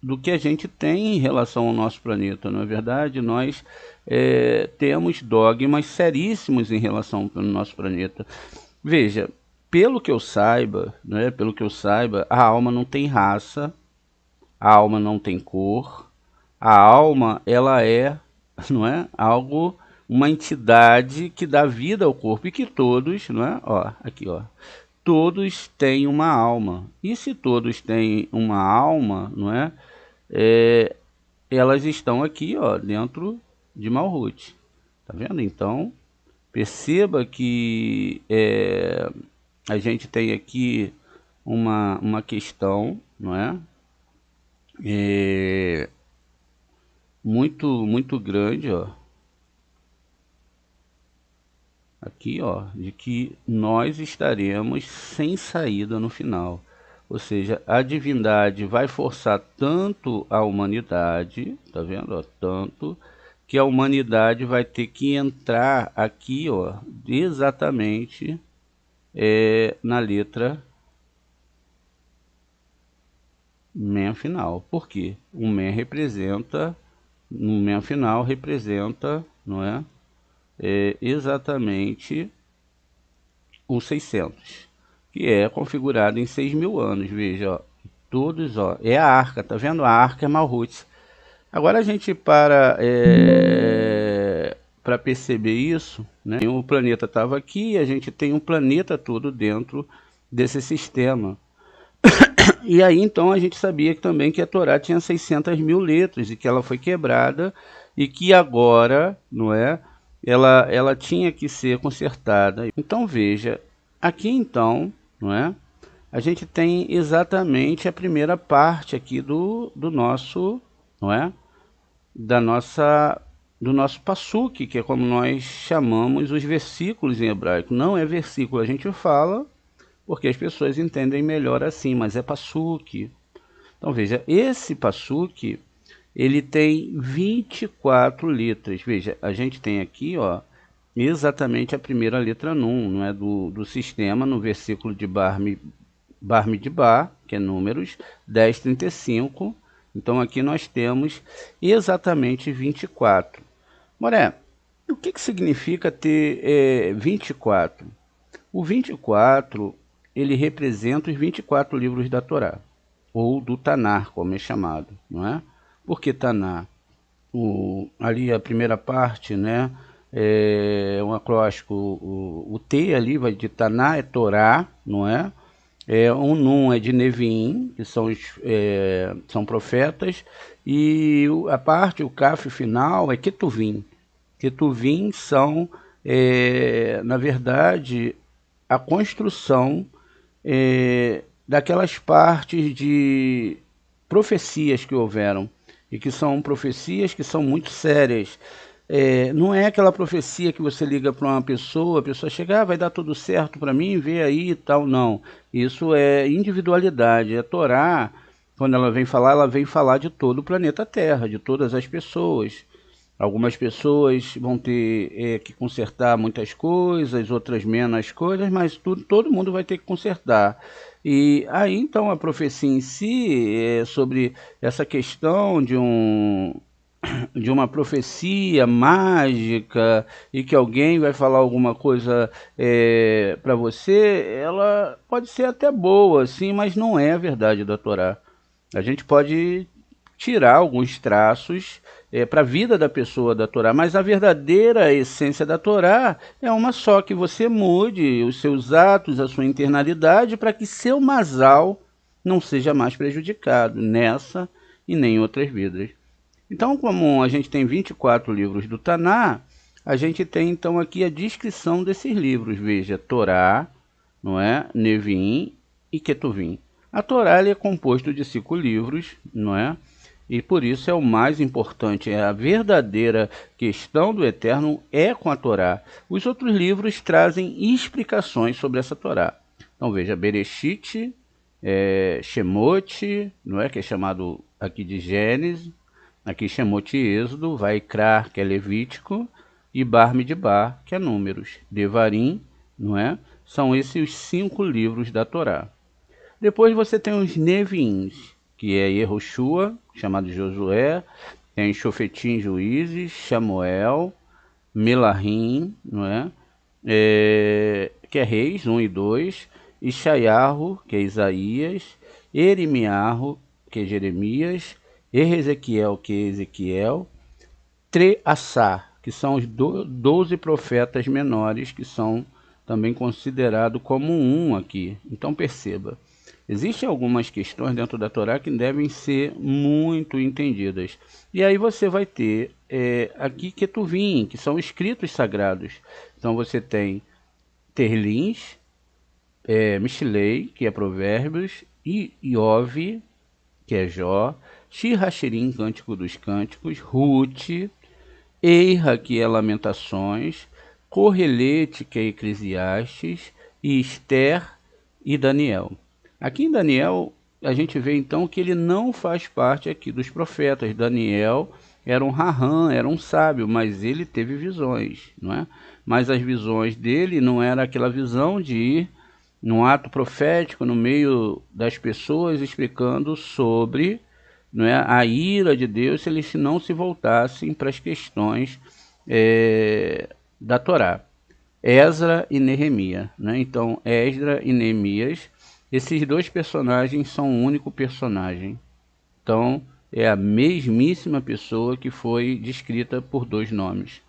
do que a gente tem em relação ao nosso planeta, não é verdade? Nós temos dogmas seríssimos em relação ao nosso planeta. Veja, pelo que eu saiba, né, pelo que eu saiba, a alma não tem raça, a alma não tem cor, a alma ela é, não é, algo, uma entidade que dá vida ao corpo e que todos, não é, ó, aqui, ó, todos têm uma alma. E se todos têm uma alma, não é, elas estão aqui, ó, dentro de Malhut. Tá vendo? Então, perceba que a gente tem aqui uma questão, não é? Muito grande, ó. Aqui, ó, de que nós estaremos sem saída no final. Ou seja, a divindade vai forçar tanto a humanidade, tá vendo? Ó, tanto que a humanidade vai ter que entrar aqui, ó, exatamente na letra Mem final. Por quê? O Mem representa, no Mem final representa, não é? Exatamente o 600, que é configurado em 6.000 anos. Veja, ó, todos, ó, é a arca, tá vendo? A arca é Malhut. Agora a gente para perceber isso, né? O planeta estava aqui e a gente tem um planeta todo dentro desse sistema. E aí então a gente sabia que, também que a Torá tinha 600.000 letras e que ela foi quebrada e que agora, não é, ela tinha que ser consertada. Então veja, aqui então, não é, a gente tem exatamente a primeira parte aqui do nosso, não é, do nosso passuque, que é como nós chamamos os versículos em hebraico. Não é versículo, a gente fala porque as pessoas entendem melhor assim, mas é passuque. Então veja, esse passuque, ele tem 24 letras. Veja, a gente tem aqui, ó, exatamente a primeira letra Nun, não é, do sistema, no versículo de Bar-Midbar, que é Números 10:35. Então aqui nós temos exatamente 24. Moré, o que significa ter 24? O 24, ele representa os 24 livros da Torá, ou do Tanar, como é chamado, não é? Por que Tanar? Ali a primeira parte, né, é um acróstico, o T ali vai de Tanar, é Torá, não é? O Nun é de Neviim, que são profetas, e a parte, o Kaf final, é Ketuvim. Ketuvim são, na verdade, a construção daquelas partes de profecias que houveram, e que são profecias que são muito sérias. Não é aquela profecia que você liga para uma pessoa, a pessoa chega, vai dar tudo certo para mim, vê aí e tal. Não, isso é individualidade. A Torá, quando ela vem falar de todo o planeta Terra, de todas as pessoas. Algumas pessoas vão ter que consertar muitas coisas, outras menos coisas, mas todo mundo vai ter que consertar. E aí então a profecia em si é sobre essa questão de uma profecia mágica e que alguém vai falar alguma coisa para você, ela pode ser até boa, sim, mas não é a verdade da Torá. A gente pode tirar alguns traços para a vida da pessoa da Torá, mas a verdadeira essência da Torá é uma só, que você mude os seus atos, a sua internalidade, para que seu masal não seja mais prejudicado nessa e nem em outras vidas. Então, como a gente tem 24 livros do Taná, a gente tem então aqui a descrição desses livros. Veja, Torá, não é? Neviim e Ketuvim. A Torá é composto de 5 livros, não é? E por isso é o mais importante, a verdadeira questão do Eterno é com a Torá. Os outros livros trazem explicações sobre essa Torá. Então veja, Bereshit, Shemot, não é? Que é chamado aqui de Gênesis, aqui Shemot e Êxodo, Vaikra, que é Levítico, e Bar-Midbar, que é Números. Devarim, não é? São esses os 5 livros da Torá. Depois você tem os Neviins, que é Yehoshua, chamado Josué, tem Shofetim, Juízes, Samuel, Melahim, não é? Que é Reis 1 e 2, Ishayahu, que é Isaías, Eremiarro, que é Jeremias, Ezequiel, que é Ezequiel, Treassá, que são os 12 profetas menores, que são também considerados como um aqui. Então perceba, existem algumas questões dentro da Torá que devem ser muito entendidas. E aí você vai ter aqui Ketuvim, que são escritos sagrados. Então você tem Terlins, Mishlei, que é Provérbios, e Iov, que é Jó, Shir-Hashirim, Cântico dos Cânticos, Ruth, Eira, que é Lamentações, Correlete, que é Eclesiastes, e Esther e Daniel. Aqui em Daniel, a gente vê então que ele não faz parte aqui dos profetas. Daniel era um raham, era um sábio, mas ele teve visões, não é? Mas as visões dele não era aquela visão de ir num ato profético no meio das pessoas explicando sobre, não é, a ira de Deus se eles não se voltassem para as questões da Torá. Esdra e Neemias, né? Então, Esdra e Neemias, esses dois personagens são um único personagem. Então, é a mesmíssima pessoa que foi descrita por 2 nomes.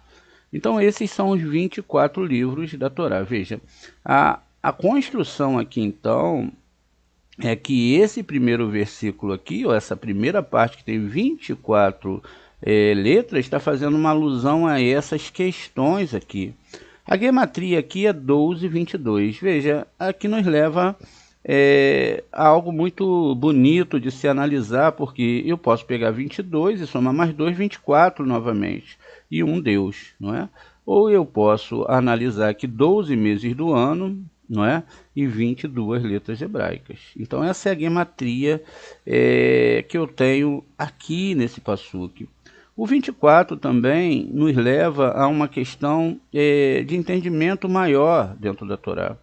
Então, esses são os 24 livros da Torá. Veja, a construção aqui, então, é que esse primeiro versículo aqui, ó, essa primeira parte que tem 24 letras, está fazendo uma alusão a essas questões aqui. A gematria aqui é 12:22. Veja, aqui nos leva a algo muito bonito de se analisar, porque eu posso pegar 22 e somar mais 2, 24 novamente, e um Deus, não é? Ou eu posso analisar aqui 12 meses do ano, não é? E 22 letras hebraicas. Então essa é a gematria que eu tenho aqui nesse passuque. O 24 também nos leva a uma questão de entendimento maior dentro da Torá,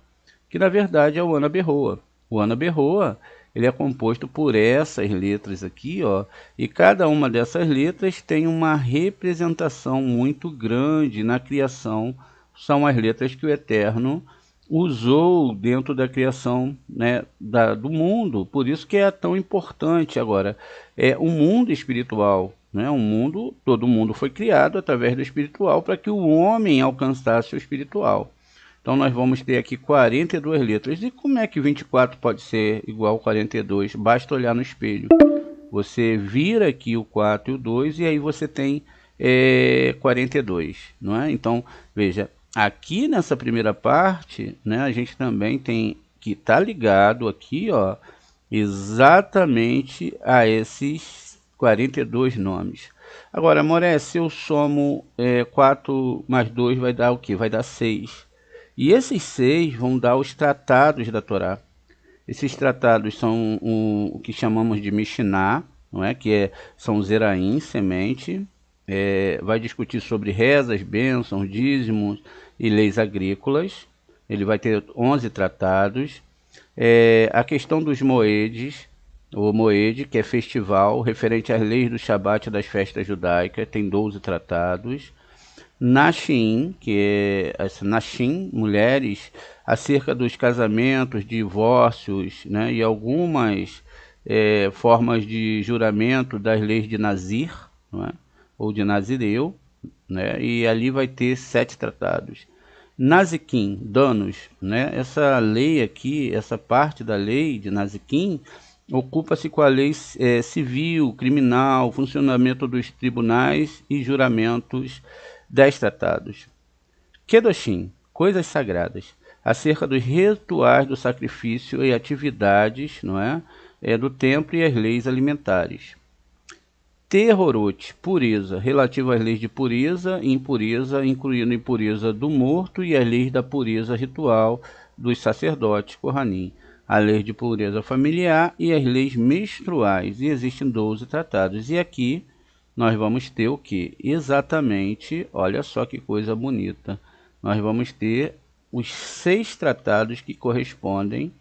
que na verdade é o Ana Berroa. O Ana Berroa, ele é composto por essas letras aqui, ó, e cada uma dessas letras tem uma representação muito grande na criação. São as letras que o Eterno usou dentro da criação, né, do mundo. Por isso que é tão importante agora. É o mundo espiritual, né? Todo mundo foi criado através do espiritual para que o homem alcançasse o espiritual. Então nós vamos ter aqui 42 letras. E como é que 24 pode ser igual a 42? Basta olhar no espelho. Você vira aqui o 4 e o 2 e aí você tem 42, não é? Então, veja, aqui nessa primeira parte, né, a gente também tem que estar ligado aqui, ó, exatamente a esses 42 nomes. Agora, Moré, se eu somo 4 mais 2 vai dar o quê? Vai dar 6. E esses 6 vão dar os tratados da Torá. Esses tratados são o que chamamos de Mishnah, não é? São Zeraim, semente. Vai discutir sobre rezas, bênçãos, dízimos e leis agrícolas. Ele vai ter 11 tratados. A questão dos moedes, o moed, que é festival, referente às leis do Shabat e das festas judaicas, tem 12 tratados. Nashim, que é Nashim, mulheres, acerca dos casamentos, divórcios, né, e algumas formas de juramento das leis de Nazir, não é? Ou de Nazireu, né, e ali vai ter 7 tratados. Nazikim, danos, né, essa lei aqui, essa parte da lei de Nazikim, ocupa-se com a lei civil, criminal, funcionamento dos tribunais e juramentos 10 tratados. Kedoshim, coisas sagradas, acerca dos rituais do sacrifício e atividades, não é? Do templo e as leis alimentares. Terorot, pureza, relativo às leis de pureza e impureza, incluindo impureza do morto e as leis da pureza ritual dos sacerdotes, Kohanim, a lei de pureza familiar e as leis menstruais, e existem 12 tratados. E aqui nós vamos ter o que? Exatamente, olha só que coisa bonita, nós vamos ter os 6 tratados que correspondem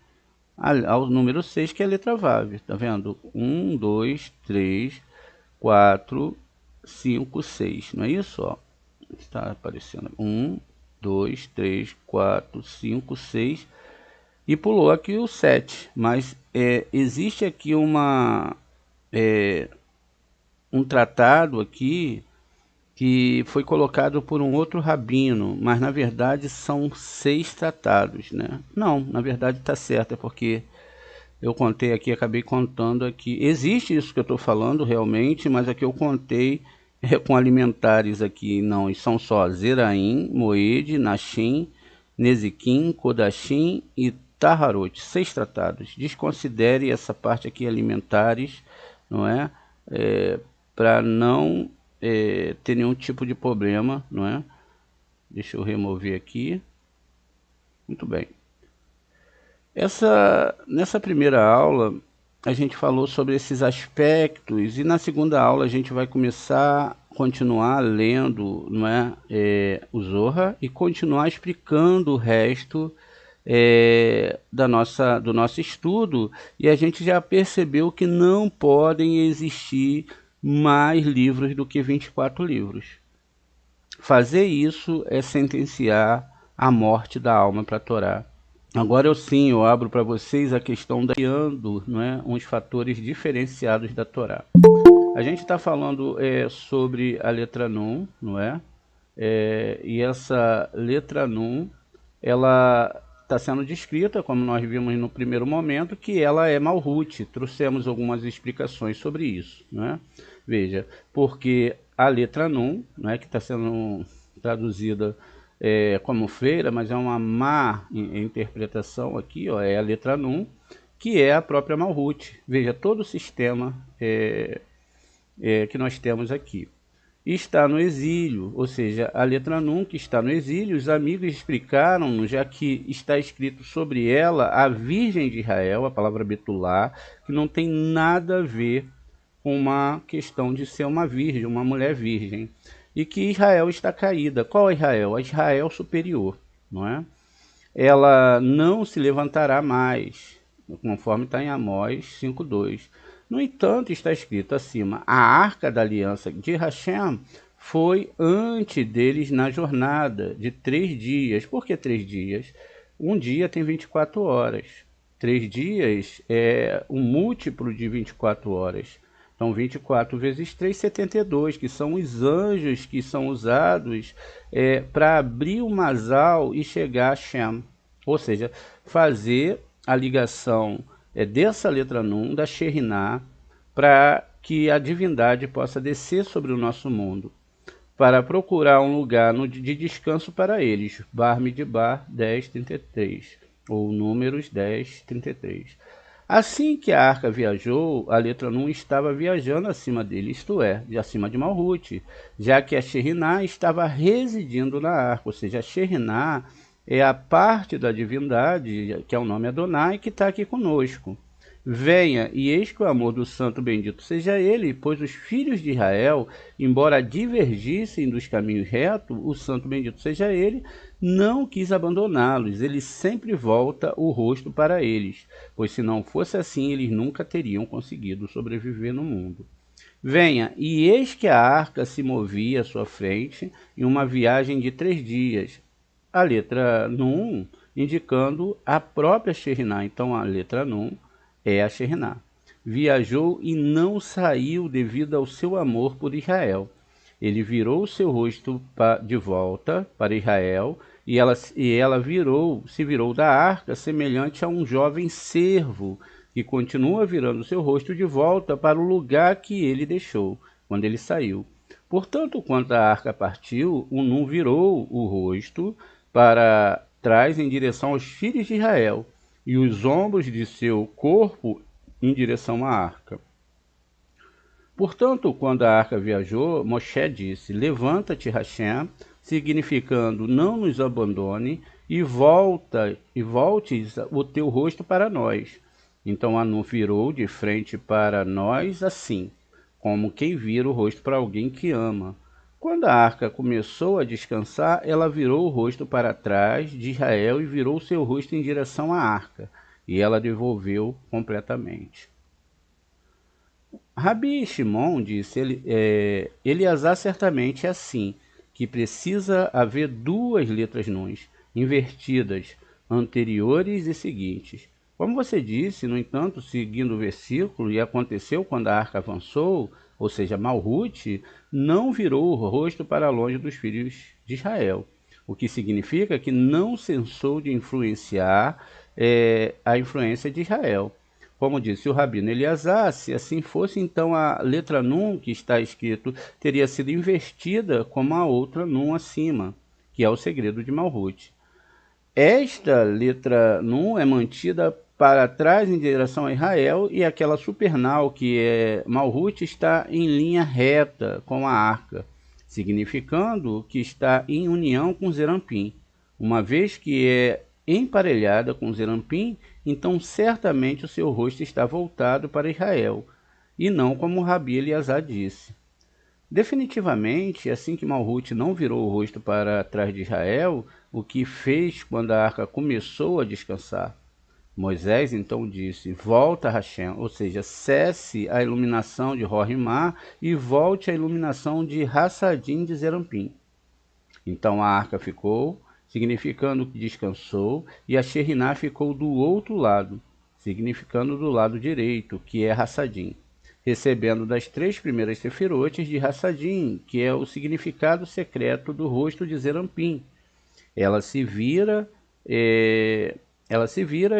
ao número 6, que é a letra Vav, tá vendo? 1, 2, 3, 4, 5, 6, não é isso? Ó, está aparecendo 1, 2, 3, 4, 5, 6 e pulou aqui o 7, mas existe aqui um tratado aqui que foi colocado por um outro rabino, mas na verdade são 6 tratados, né? Não, na verdade está certo, é porque eu contei aqui, acabei contando aqui. Existe isso que eu estou falando realmente, mas aqui eu contei com alimentares aqui, não, e são só Zeraim, Moed, Nashim, Nezikim, Kodashim e Taharot, 6 tratados. Desconsidere essa parte aqui, alimentares, não é? Para não ter nenhum tipo de problema, não é? Deixa eu remover aqui. Muito bem. Nessa primeira aula, a gente falou sobre esses aspectos, e na segunda aula a gente vai continuar lendo, não é, o Zohar, e continuar explicando o resto do nosso estudo, e a gente já percebeu que não podem existir mais livros do que 24 livros. Fazer isso é sentenciar a morte da alma para a Torá. Agora eu abro para vocês a questão da não é, uns fatores diferenciados da Torá. A gente está falando sobre a letra Nun, não é? E essa letra Nun, ela está sendo descrita, como nós vimos no primeiro momento, que ela é Malhut. Trouxemos algumas explicações sobre isso, não é? Veja, porque a letra Nun, não é, que está sendo traduzida como feira, mas é uma má interpretação aqui, ó, é a letra Nun, que é a própria Malhut. Veja, todo o sistema que nós temos aqui. está no exílio, ou seja, a letra Nun que está no exílio. Os amigos explicaram, já que está escrito sobre ela a Virgem de Israel, a palavra Betulá, que não tem nada a ver com uma questão de ser uma virgem, uma mulher virgem, e que Israel está caída. Qual é Israel? A Israel superior, não é? Ela não se levantará mais, conforme está em Amós 5:2. No entanto, está escrito acima, a arca da aliança de Hashem foi antes deles na jornada de 3 dias. Por que 3 dias? Um dia tem 24 horas. 3 dias é um múltiplo de 24 horas. Então, 24 vezes 3, 72, que são os anjos que são usados para abrir o Masal e chegar a Shem. Ou seja, fazer a ligação dessa letra Nun, da Shekhinah, para que a divindade possa descer sobre o nosso mundo, para procurar um lugar de descanso para eles. Bar Midbar 10:33, ou Números 10:33. Assim que a arca viajou, a letra Nun estava viajando acima dele, isto é, de acima de Malhut, já que a Shekhinah estava residindo na arca, ou seja, a Shekhinah é a parte da divindade, que é o nome Adonai, que está aqui conosco. Venha, e eis que o amor do santo bendito seja ele, pois os filhos de Israel, embora divergissem dos caminhos retos, o santo bendito seja ele, não quis abandoná-los, ele sempre volta o rosto para eles, pois se não fosse assim, eles nunca teriam conseguido sobreviver no mundo. Venha, e eis que a arca se movia à sua frente em uma viagem de 3 dias. A letra Nun indicando a própria Shekhinah, então a letra Nun é a Shekhinah. Viajou e não saiu devido ao seu amor por Israel. Ele virou o seu rosto de volta para Israel e ela se virou da arca semelhante a um jovem cervo que continua virando seu rosto de volta para o lugar que ele deixou quando ele saiu. Portanto, quando a arca partiu, o Nun virou o rosto para trás em direção aos filhos de Israel e os ombros de seu corpo em direção à arca. Portanto, quando a arca viajou, Moshe disse, levanta-te, Hashem, significando não nos abandone e voltes o teu rosto para nós. Então Anu virou de frente para nós assim, como quem vira o rosto para alguém que ama. Quando a arca começou a descansar, ela virou o rosto para trás de Israel e virou seu rosto em direção à arca, e ela devolveu completamente. Rabi Shimon disse, Eleazar certamente é assim, que precisa haver 2 letras nuns, invertidas, anteriores e seguintes. Como você disse, no entanto, seguindo o versículo, e aconteceu quando a arca avançou, ou seja, Malhut, não virou o rosto para longe dos filhos de Israel, o que significa que não cessou de influenciar a influência de Israel. Como disse o Rabino Eleazar, se assim fosse, então a letra Nun, que está escrito, teria sido invertida como a outra Nun acima, que é o segredo de Malhut. Esta letra Nun é mantida para trás em direção a Israel e aquela supernal, que é Malhut, está em linha reta com a arca, significando que está em união com Zerampim. Uma vez que é emparelhada com Zerampim, então certamente o seu rosto está voltado para Israel, e não como Rabi Eleazar disse. Definitivamente, assim que Malhut não virou o rosto para trás de Israel, o que fez quando a arca começou a descansar. Moisés então disse, volta Hashem, ou seja, cesse a iluminação de Rohimá e volte à iluminação de Hassadim de Zerampim. Então a arca ficou, significando que descansou, e a Shekhinah ficou do outro lado, significando do lado direito, que é Hassadim, recebendo das 3 primeiras sefirotes de Hassadim, que é o significado secreto do rosto de Zerampim. Ela se vira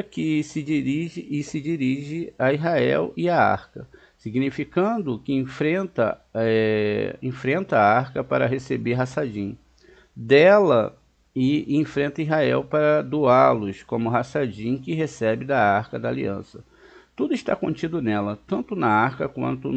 que se dirige a Israel e a arca, significando que enfrenta a arca para receber Hassadim dela e enfrenta Israel para doá-los como Hassadim que recebe da arca da aliança. Tudo está contido nela, tanto na arca quanto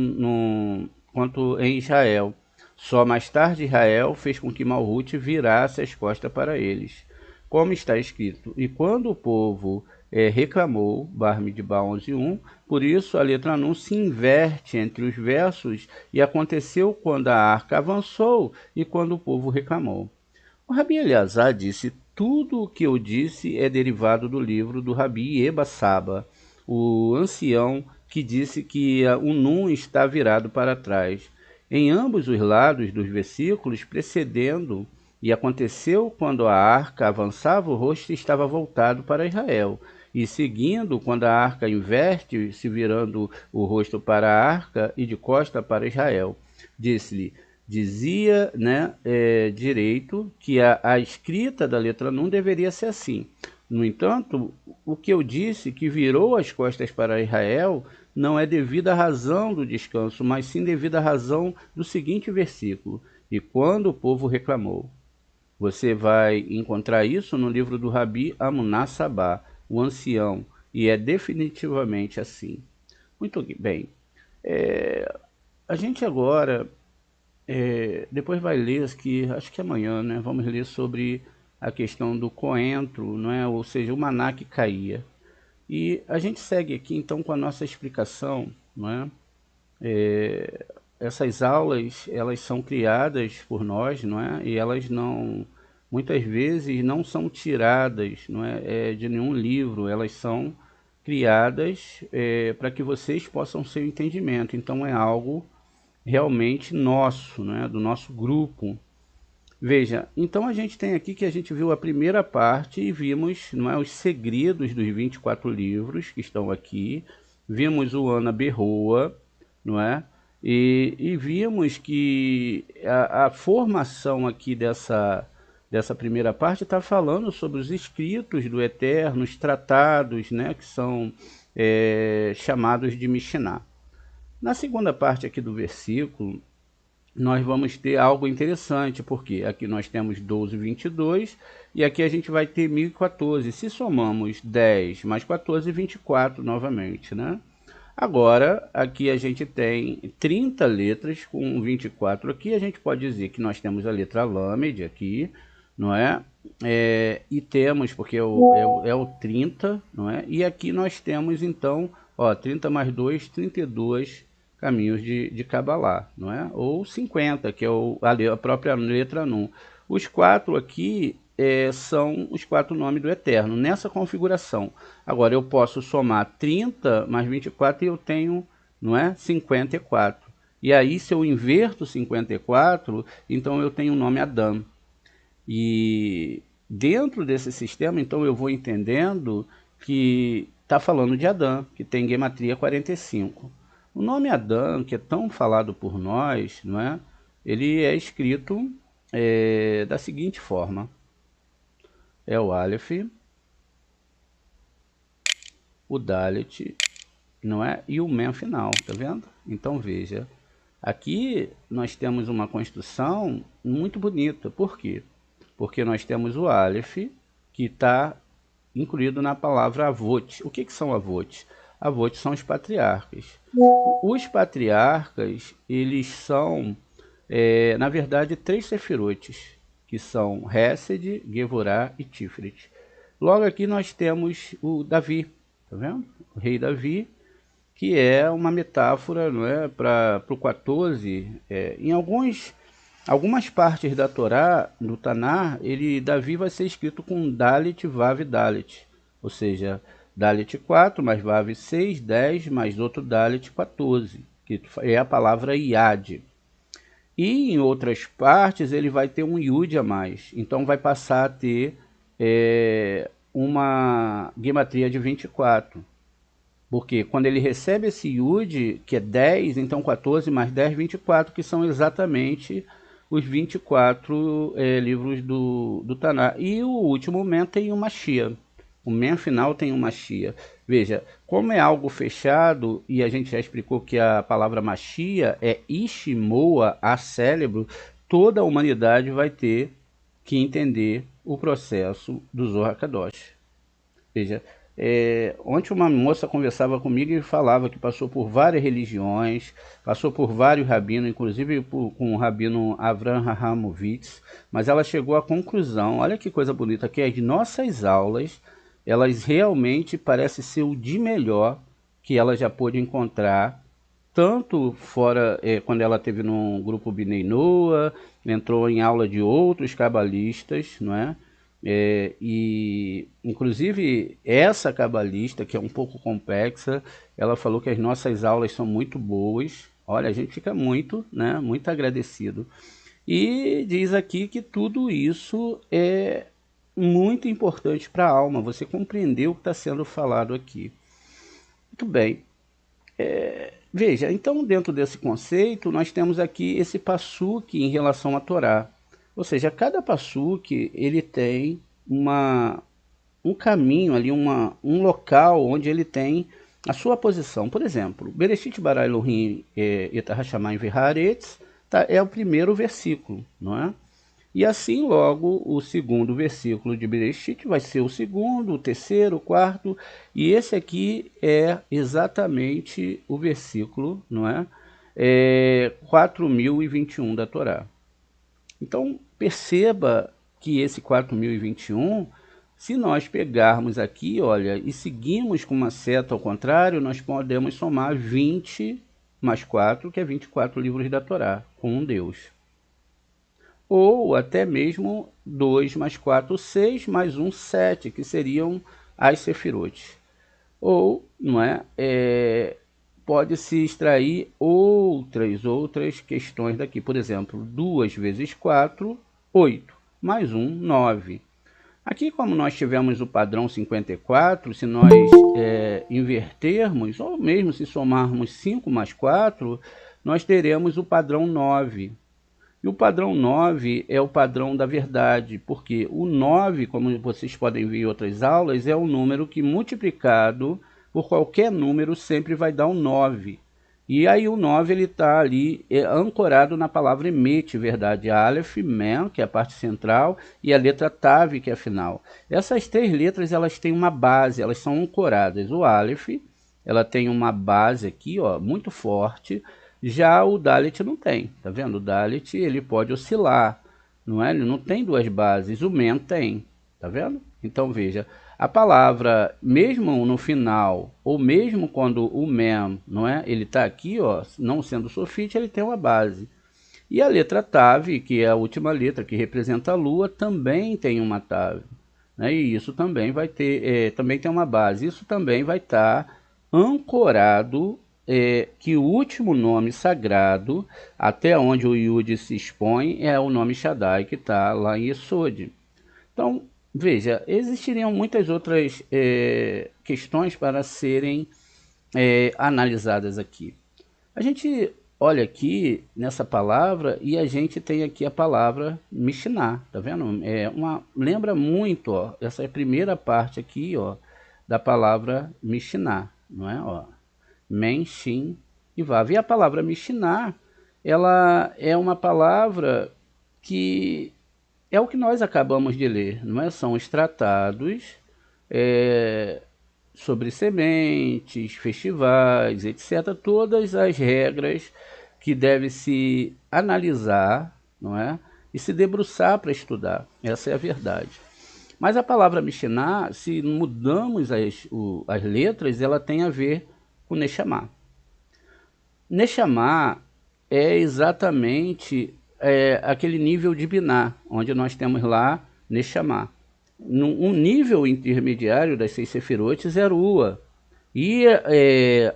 em Israel. Só mais tarde Israel fez com que Malhut virasse as costas para eles. Como está escrito, e quando o povo reclamou, Bar-Midbar 11:1, por isso a letra Nun se inverte entre os versos, e aconteceu quando a arca avançou e quando o povo reclamou. O Rabi Eleazar disse, tudo o que eu disse é derivado do livro do Rabi Eba Saba, o ancião que disse que o Nun está virado para trás. Em ambos os lados dos versículos precedendo, e aconteceu quando a arca avançava, o rosto estava voltado para Israel. E seguindo, quando a arca inverte, se virando o rosto para a arca e de costa para Israel. Disse-lhe, dizia, né, direito que a escrita da letra Nun deveria ser assim. No entanto, o que eu disse, que virou as costas para Israel, não é devido à razão do descanso, mas sim devido à razão do seguinte versículo. E quando o povo reclamou. Você vai encontrar isso no livro do Rabi Amuná Sabá, o ancião, e é definitivamente assim. Muito bem. A gente agora, depois vai ler, acho que amanhã, né, vamos ler sobre a questão do coentro, não é? Ou seja, o maná que caía. E a gente segue aqui então com a nossa explicação, não é? Essas aulas, elas são criadas por nós, não é? E elas não, muitas vezes não são tiradas, não é, de nenhum livro, elas são criadas para que vocês possam ter o entendimento. Então é algo realmente nosso, né, do nosso grupo. Veja, então a gente tem aqui que a gente viu a primeira parte e vimos, não é, os segredos dos 24 livros que estão aqui. Vimos o Ana Berroa, não é? E vimos que a formação aqui dessa primeira parte está falando sobre os escritos do Eterno, os tratados, né, que são chamados de Mishnah. Na segunda parte aqui do versículo, nós vamos ter algo interessante, porque aqui nós temos 12,22 e aqui a gente vai ter 1014. Se somamos 10 mais 14, 24 novamente, né? Agora, aqui a gente tem 30 letras com 24 aqui. A gente pode dizer que nós temos a letra Lamed aqui, não é? E temos, porque é o 30, não é? E aqui nós temos, então, ó, 30 mais 2, 32 caminhos de Kabbalah, não é? Ou 50, que é a própria letra Nun. Os 4 aqui são os 4 nomes do Eterno, nessa configuração. Agora, eu posso somar 30 mais 24 e eu tenho, não é, 54. E aí, se eu inverto 54, então eu tenho o nome Adam. E dentro desse sistema, então, eu vou entendendo que está falando de Adão, que tem gematria 45. O nome Adão, que é tão falado por nós, não é? Ele é escrito da seguinte forma. É o Aleph, o Dalet, não é? E o Mem final, tá vendo? Então veja, aqui nós temos uma construção muito bonita. Por quê? Porque nós temos o Aleph, que está incluído na palavra Avot. O que são Avot? Avot são os patriarcas. Os patriarcas, eles são, na verdade, 3 sefirotes, que são Hesed, Gevorah e Tiferet. Logo aqui nós temos o Davi, tá vendo? O rei Davi, que é uma metáfora, não é, para o 14. Em algumas partes da Torá, no Tanar, Davi vai ser escrito com Dalet, Vav, Dalet. Ou seja, Dalet 4, mais Vav 6, 10, mais outro Dalet 14, que é a palavra Iad. E em outras partes ele vai ter um Yud a mais. Então vai passar a ter uma gematria de 24. Porque quando ele recebe esse Yud, que é 10, então 14 mais 10, 24, que são exatamente os 24 livros do Taná. E o último Mem tem uma Shia. O Mem final tem uma Shia. Veja, como é algo fechado, e a gente já explicou que a palavra Mashia é Ishimoa, a cérebro, toda a humanidade vai ter que entender o processo do Zohar Kadosh. Veja, Ontem uma moça conversava comigo e falava que passou por várias religiões, passou por vários rabinos, inclusive com o rabino Avram Rahamovitz, mas ela chegou à conclusão, olha que coisa bonita, que as nossas aulas, elas realmente parecem ser o de melhor que ela já pôde encontrar, tanto fora, quando ela esteve no grupo Bnei Noah, entrou em aula de outros cabalistas, não é? E inclusive essa cabalista, que é um pouco complexa, ela falou que as nossas aulas são muito boas. Olha, a gente fica muito, né, muito agradecido. E diz aqui que tudo isso é muito importante para a alma, você compreendeu o que está sendo falado aqui. Muito bem. Veja, então dentro desse conceito, nós temos aqui esse passuque em relação à Torá. Ou seja, cada passuque, ele tem um caminho ali, um local onde ele tem a sua posição. Por exemplo, Bereshit bara Elohim et hashamayim v'haaretz é o primeiro versículo, não é? E assim logo o segundo versículo de Bereshit vai ser o segundo, o terceiro, o quarto, e esse aqui é exatamente o versículo, não é? 4021 da Torá. Então perceba que esse 4021, se nós pegarmos aqui, olha, e seguimos com uma seta ao contrário, nós podemos somar 20 mais 4, que é 24 livros da Torá, com um Deus. Ou até mesmo 2 mais 4, 6, mais 1, 7, que seriam as Sefirot. Ou, não é, pode-se extrair outras questões daqui. Por exemplo, 2 vezes 4, 8, mais 1, 9. Aqui, como nós tivemos o padrão 54, se nós invertermos, ou mesmo se somarmos 5 mais 4, nós teremos o padrão 9. E o padrão 9 é o padrão da verdade, porque o 9, como vocês podem ver em outras aulas, é um número que multiplicado por qualquer número sempre vai dar um 9. E aí o 9 ele está ali ancorado na palavra emet, verdade, Aleph, Mem, que é a parte central, e a letra Tav, que é a final. Essas três letras elas têm uma base, elas são ancoradas. O Aleph, ela tem uma base aqui, ó, muito forte. Já o Dalet não tem, tá vendo? O Dalet ele pode oscilar, não é? Ele não tem duas bases, o Mem tem, tá vendo? Então veja, a palavra, mesmo no final, ou mesmo quando o Mem, não é? Ele está aqui, ó, não sendo sofite, ele tem uma base. E a letra Tav, que é a última letra que representa a Lua, também tem uma Tav, né? E isso também vai ter, também tem uma base. Isso também vai estar ancorado, que o último nome sagrado, até onde o Yud se expõe, é o nome Shaddai, que está lá em Yesod. Então, veja, existiriam muitas outras questões para serem analisadas aqui. A gente olha aqui nessa palavra e a gente tem aqui a palavra Mishnah, tá vendo? Lembra muito, ó, essa primeira parte aqui, ó, da palavra Mishnah, não é? Ó, Men, Shin e Vav. E a palavra Mishnah, ela é uma palavra que é o que nós acabamos de ler, não é? São os tratados sobre sementes, festivais, etc. Todas as regras que deve se analisar, não é? E se debruçar para estudar. Essa é a verdade. Mas a palavra Mishnah, se mudamos as letras, ela tem a ver com Neshama. Neshama é exatamente aquele nível de Binah, onde nós temos lá Neshama. Um nível intermediário das 6 Sefirot é Rua. E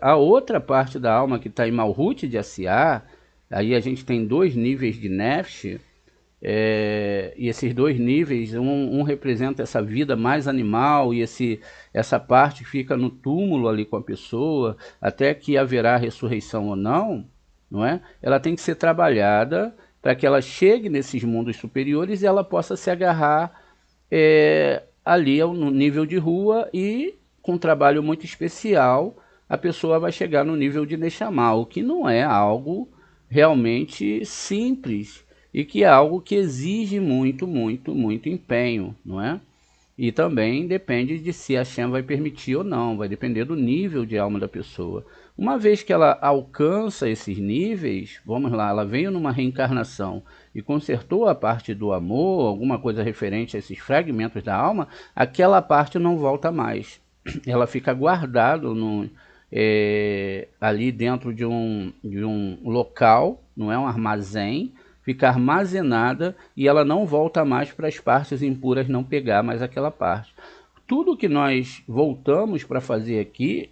a outra parte da alma que está em Malhut de Asiá, aí a gente tem 2 níveis de Nefesh, e esses 2 níveis, um representa essa vida mais animal, e essa parte fica no túmulo ali com a pessoa, até que haverá ressurreição ou não, não é? Ela tem que ser trabalhada para que ela chegue nesses mundos superiores e ela possa se agarrar ali no nível de Rua, e com um trabalho muito especial a pessoa vai chegar no nível de Neshama, o que não é algo realmente simples, e que é algo que exige muito, muito, muito empenho, não é? E também depende de se a Hashem vai permitir ou não, vai depender do nível de alma da pessoa. Uma vez que ela alcança esses níveis, vamos lá, ela veio numa reencarnação e consertou a parte do amor, alguma coisa referente a esses fragmentos da alma, aquela parte não volta mais. Ela fica guardada ali dentro de um local, não é um armazém, fica armazenada e ela não volta mais para as partes impuras não pegar mais aquela parte. Tudo que nós voltamos para fazer aqui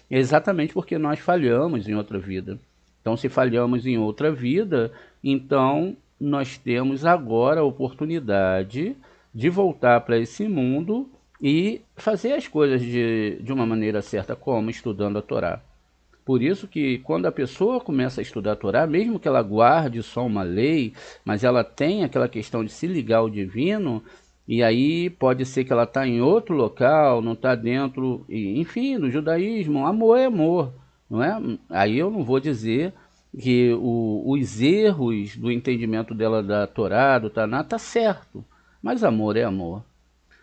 é exatamente porque nós falhamos em outra vida. Então, se falhamos em outra vida, então nós temos agora a oportunidade de voltar para esse mundo e fazer as coisas de uma maneira certa, como estudando a Torá. Por isso que quando a pessoa começa a estudar a Torá, mesmo que ela guarde só uma lei, mas ela tem aquela questão de se ligar ao divino, e aí pode ser que ela está em outro local, não está dentro, enfim, do judaísmo, amor é amor, não é? Aí eu não vou dizer que os erros do entendimento dela da Torá, do Taná, está certo, mas amor é amor.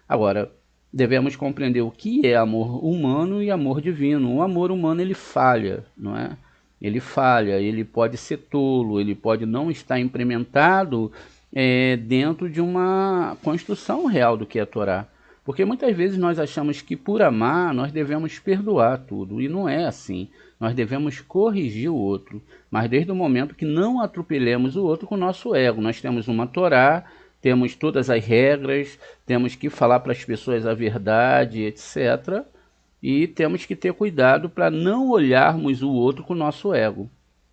Agora, devemos compreender o que é amor humano e amor divino. O amor humano, ele falha, não é? Ele falha, ele pode ser tolo, ele pode não estar implementado dentro de uma construção real do que é a Torá. Porque muitas vezes nós achamos que por amar nós devemos perdoar tudo, e não é assim. Nós devemos corrigir o outro, mas desde o momento que não atropelemos o outro com o nosso ego. Nós temos uma Torá, temos todas as regras, temos que falar para as pessoas a verdade, etc. E temos que ter cuidado para não olharmos o outro com o nosso ego.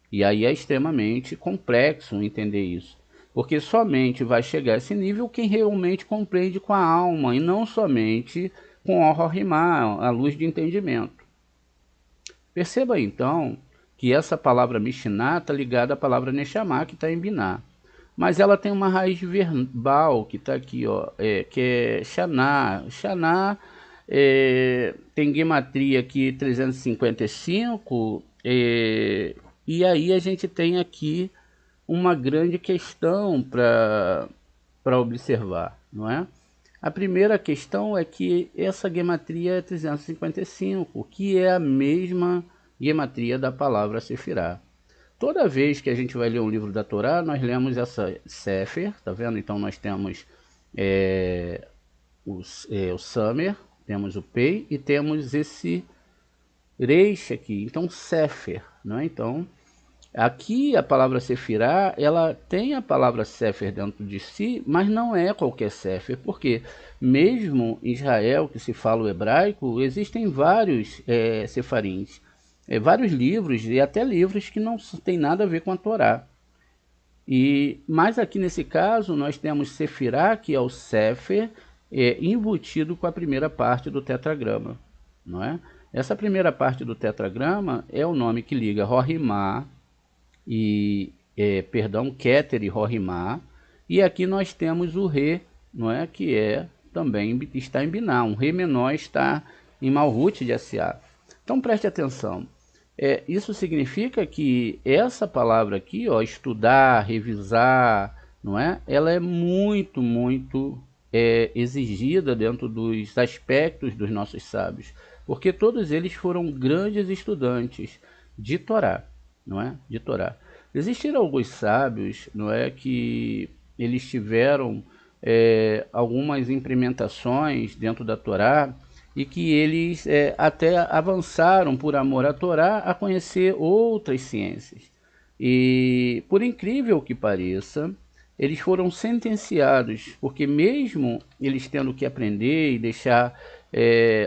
E aí é extremamente complexo entender isso. Porque somente vai chegar a esse nível quem realmente compreende com a alma, e não somente com o Rorimá, a luz de entendimento. Perceba então que essa palavra Mishnah está ligada à palavra Neshama, que está em Biná. Mas ela tem uma raiz verbal que está aqui, ó, que é Xaná. Xaná tem gematria aqui 355, e aí a gente tem aqui uma grande questão para observar, não é? A primeira questão é que essa gematria é 355, que é a mesma gematria da palavra Sefirá. Toda vez que a gente vai ler um livro da Torá, nós lemos essa Sefer, tá vendo? Então nós temos o Samer, temos o Pei e temos esse Reish aqui, então Sefer, não é? Então, aqui a palavra Sefirá, ela tem a palavra Sefer dentro de si, mas não é qualquer Sefer, porque mesmo em Israel, que se fala o hebraico, existem vários sefarins, vários livros e até livros que não tem nada a ver com a Torá. Mas aqui nesse caso nós temos Sefirá, que é o Sefer, embutido com a primeira parte do tetragrama, não é? Essa primeira parte do tetragrama é o nome que liga Rorimá Keter e Rorimá, e aqui nós temos o Re, não é? Que também está em Biná, um Re menor está em Malhut de Asiá. Então preste atenção, isso significa que essa palavra aqui, ó, estudar, revisar, não é? Ela é muito, muito exigida dentro dos aspectos dos nossos sábios, porque todos eles foram grandes estudantes de Torá, não é? De Torá. Existiram alguns sábios, não é, que eles tiveram algumas implementações dentro da Torá e que eles até avançaram por amor à Torá a conhecer outras ciências. E por incrível que pareça, eles foram sentenciados, porque mesmo eles tendo que aprender e deixar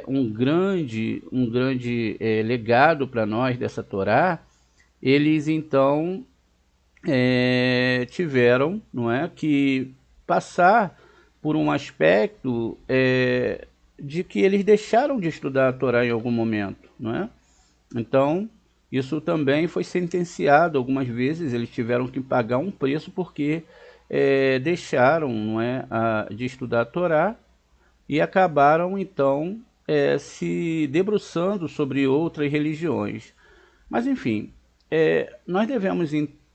um grande legado para nós dessa Torá, eles então tiveram, não é, que passar por um aspecto de que eles deixaram de estudar a Torá em algum momento, não é? Então, isso também foi sentenciado algumas vezes, eles tiveram que pagar um preço porque deixaram, não é, de estudar a Torá e acabaram então se debruçando sobre outras religiões. Mas enfim, nós devemos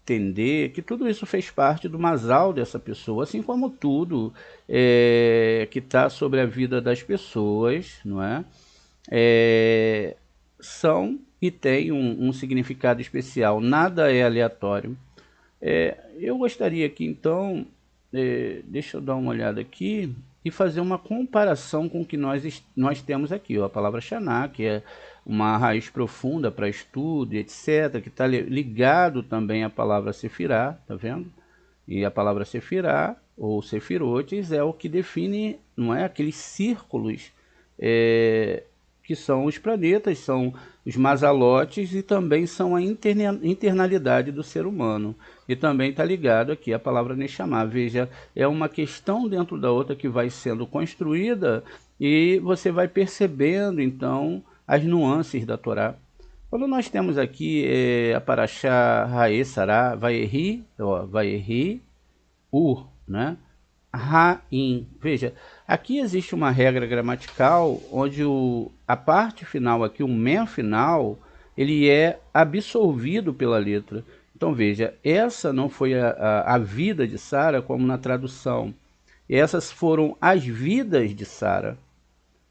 entender que tudo isso fez parte do masal dessa pessoa, assim como tudo que está sobre a vida das pessoas, não é? São e tem um significado especial, nada é aleatório. Eu gostaria aqui então, deixa eu dar uma olhada aqui e fazer uma comparação com o que nós temos aqui, ó, a palavra Xaná, que é uma raiz profunda para estudo, etc., que está ligado também à palavra Sefirá, tá vendo? E a palavra Sefirá, ou Sefirotes, é o que define, não é, aqueles círculos que são os planetas, são os masalotes e também são a internalidade do ser humano. E também está ligado aqui a palavra Neshama. Veja, é uma questão dentro da outra que vai sendo construída e você vai percebendo, então, as nuances da Torá. Quando nós temos aqui a Parashá Rae Sará, Vaierri, Ur, né? Raim. Veja, aqui existe uma regra gramatical onde a parte final aqui, o men final, ele é absolvido pela letra. Então veja, essa não foi a vida de Sara como na tradução. Essas foram as vidas de Sara.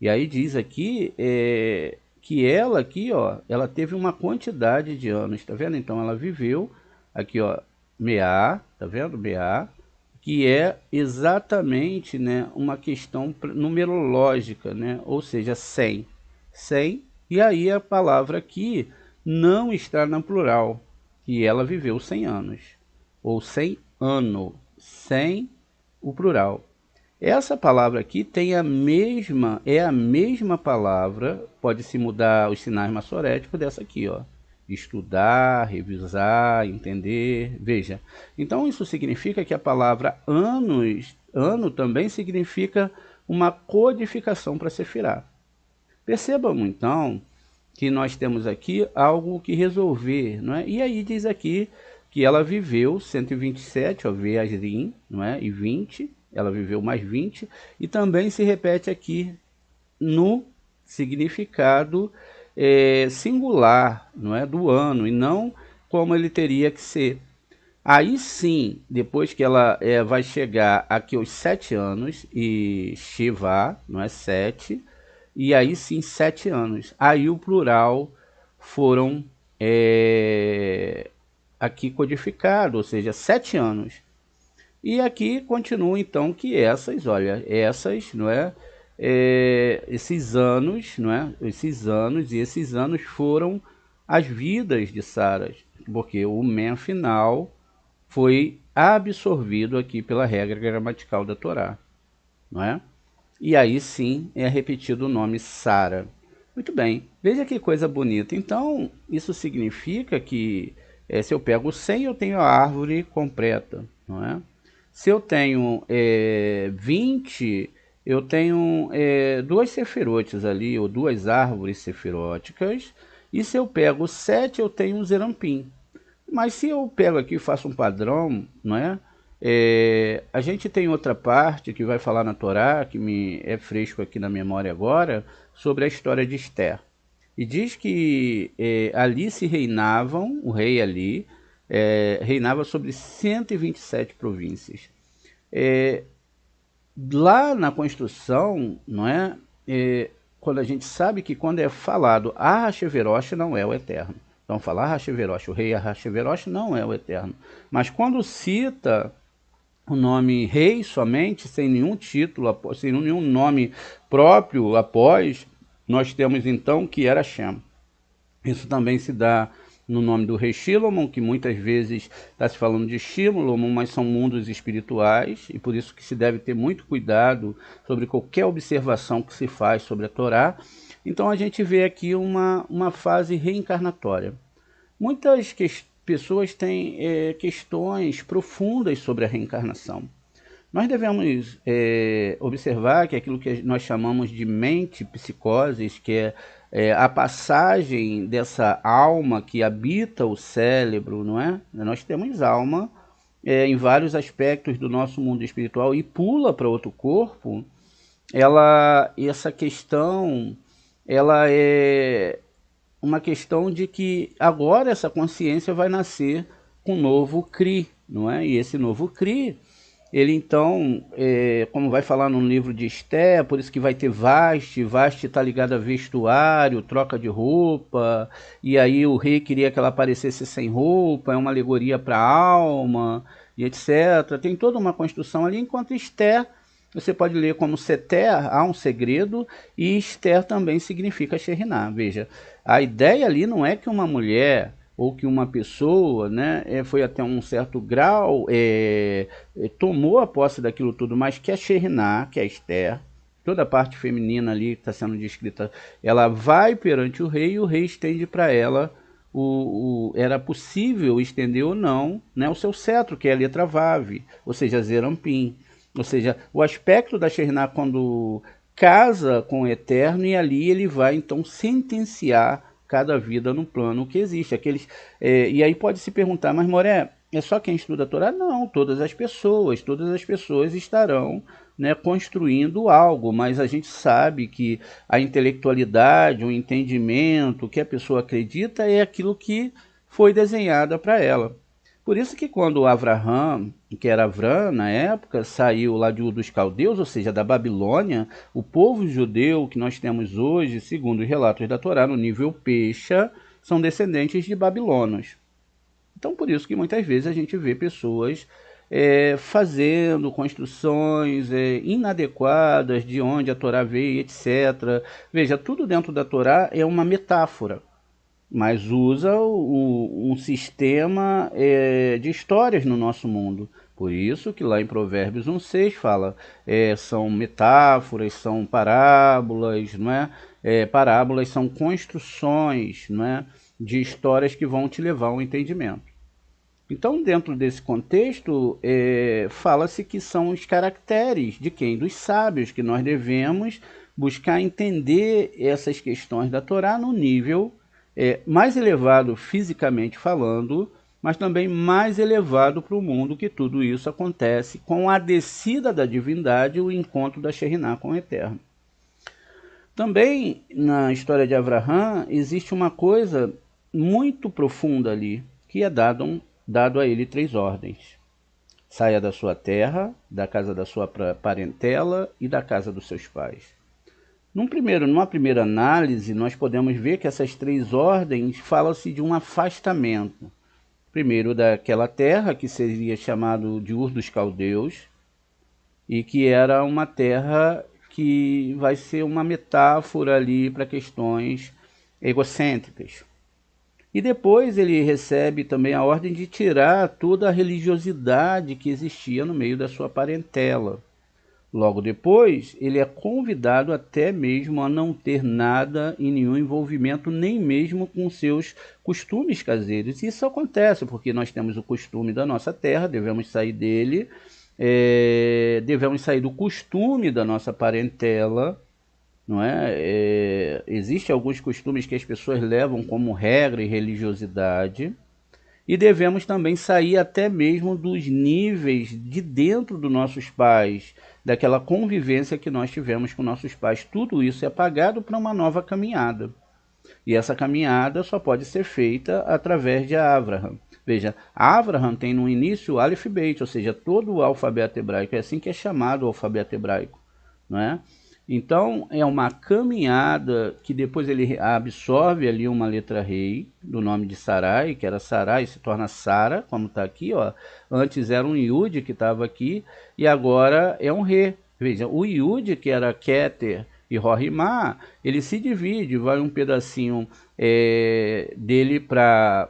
E aí diz aqui que ela aqui, ó, ela teve uma quantidade de anos, tá vendo? Então ela viveu aqui, ó, Meá, tá vendo? Meá, que é exatamente, né, uma questão numerológica, né, ou seja, 100, e aí a palavra aqui não está na plural, que ela viveu 100 anos, ou 100 ano, 100 o plural. Essa palavra aqui tem a mesma palavra, pode se mudar os sinais maçoréticos dessa aqui, ó. Estudar, revisar, entender, veja. Então isso significa que a palavra ano também significa uma codificação para Sefirá. Percebam então que nós temos aqui algo que resolver, não é? E aí diz aqui que ela viveu 127, ó, Veazrim, não é? E 20, ela viveu mais 20, e também se repete aqui no significado singular, não é, do ano, e não como ele teria que ser. Aí sim, depois que ela vai chegar aqui aos 7 anos, e Shiva, não é 7, e aí sim 7 anos. Aí o plural foram aqui codificado, ou seja, 7 anos. E aqui continua então que essas, olha, essas, não é? Esses anos, não é? Esses anos foram as vidas de Sara, porque o men final foi absorvido aqui pela regra gramatical da Torá, não é? E aí sim é repetido o nome Sara. Muito bem, veja que coisa bonita. Então, isso significa que se eu pego 100, eu tenho a árvore completa, não é? Se eu tenho 20, eu tenho duas sefirotes ali, ou duas árvores sefiróticas. E se eu pego 7, eu tenho um zerampim. Mas se eu pego aqui e faço um padrão, não é? A gente tem outra parte que vai falar na Torá, que me é fresco aqui na memória agora, sobre a história de Esther. E diz que ali se reinavam, o rei ali, reinava sobre 127 províncias. Lá na construção, não é? Quando a gente sabe que quando é falado Ahasverosh não é o eterno. Então falar Ahasverosh, o rei Ahasverosh não é o eterno. Mas quando cita o nome rei somente, sem nenhum título, sem nenhum nome próprio após, nós temos então que era Shem. Isso também se dá no nome do rei Shilomon, que muitas vezes está se falando de Shilomon, mas são mundos espirituais, e por isso que se deve ter muito cuidado sobre qualquer observação que se faz sobre a Torá. Então a gente vê aqui uma fase reencarnatória. Muitas pessoas têm questões profundas sobre a reencarnação. Nós devemos observar que aquilo que nós chamamos de mente, psicoses, que é a passagem dessa alma que habita o cérebro, não é? Nós temos alma em vários aspectos do nosso mundo espiritual e pula para outro corpo. Essa questão, ela é uma questão de que agora essa consciência vai nascer com o novo Cri, não é? E esse novo Cri, ele então, como vai falar no livro de Esté, por isso que vai ter Vasti está ligado a vestuário, troca de roupa, e aí o rei queria que ela aparecesse sem roupa, é uma alegoria para a alma, e etc. Tem toda uma construção ali, enquanto Esté, você pode ler como Seter, há um segredo, e Esther também significa Sheriná. Veja, a ideia ali não é que uma mulher ou que uma pessoa, né, foi até um certo grau, tomou a posse daquilo tudo, mas que a Sheriná, que é a Esther, toda a parte feminina ali que está sendo descrita, ela vai perante o rei e o rei estende para ela, era possível estender ou não, né, o seu cetro, que é a letra Vav, ou seja, Zerampim. Ou seja, o aspecto da Sheriná quando casa com o Eterno, e ali ele vai então sentenciar cada vida no plano que existe. E aí pode se perguntar, mas Moré, é só quem estuda a Torá? Não, todas as pessoas estarão, né, construindo algo, mas a gente sabe que a intelectualidade, o entendimento, o que a pessoa acredita é aquilo que foi desenhada para ela. Por isso que quando Avraham, que era Avram na época, saiu lá de Ur dos Caldeus, ou seja, da Babilônia, o povo judeu que nós temos hoje, segundo os relatos da Torá, no nível Pesha, são descendentes de babilônios. Então, por isso que muitas vezes a gente vê pessoas fazendo construções inadequadas de onde a Torá veio, etc. Veja, tudo dentro da Torá é uma metáfora, mas usa um sistema de histórias no nosso mundo. Por isso que lá em Provérbios 1,6 fala, são metáforas, são parábolas, não é? Parábolas são construções, não é, de histórias que vão te levar ao entendimento. Então, dentro desse contexto, fala-se que são os caracteres de quem? Dos sábios, que nós devemos buscar entender essas questões da Torá no nível mais elevado fisicamente falando, mas também mais elevado para o mundo, que tudo isso acontece com a descida da divindade, o encontro da Sheriná com o Eterno. Também na história de Avraham existe uma coisa muito profunda ali, que é dado a ele 3 ordens. Saia da sua terra, da casa da sua parentela e da casa dos seus pais. Numa primeira análise, nós podemos ver que essas 3 ordens falam-se de um afastamento. Primeiro, daquela terra, que seria chamado de Ur dos Caldeus, e que era uma terra que vai ser uma metáfora ali para questões egocêntricas. E depois ele recebe também a ordem de tirar toda a religiosidade que existia no meio da sua parentela. Logo depois, ele é convidado até mesmo a não ter nada e nenhum envolvimento, nem mesmo com seus costumes caseiros. Isso acontece porque nós temos o costume da nossa terra, devemos sair dele, devemos sair do costume da nossa parentela, não é? Existem alguns costumes que as pessoas levam como regra e religiosidade, e devemos também sair até mesmo dos níveis de dentro dos nossos pais, daquela convivência que nós tivemos com nossos pais. Tudo isso é apagado para uma nova caminhada. E essa caminhada só pode ser feita através de Avraham. Veja, Avraham tem no início o Aleph Beit, ou seja, todo o alfabeto hebraico. É assim que é chamado o alfabeto hebraico, não é? Então, é uma caminhada que depois ele absorve ali uma letra rei, do nome de Sarai, que era Sarai, se torna Sara, como está aqui, ó. Antes era um Yud que estava aqui, e agora é um Re. Veja, o Yud, que era Keter e Rohimá, ele se divide, vai um pedacinho dele para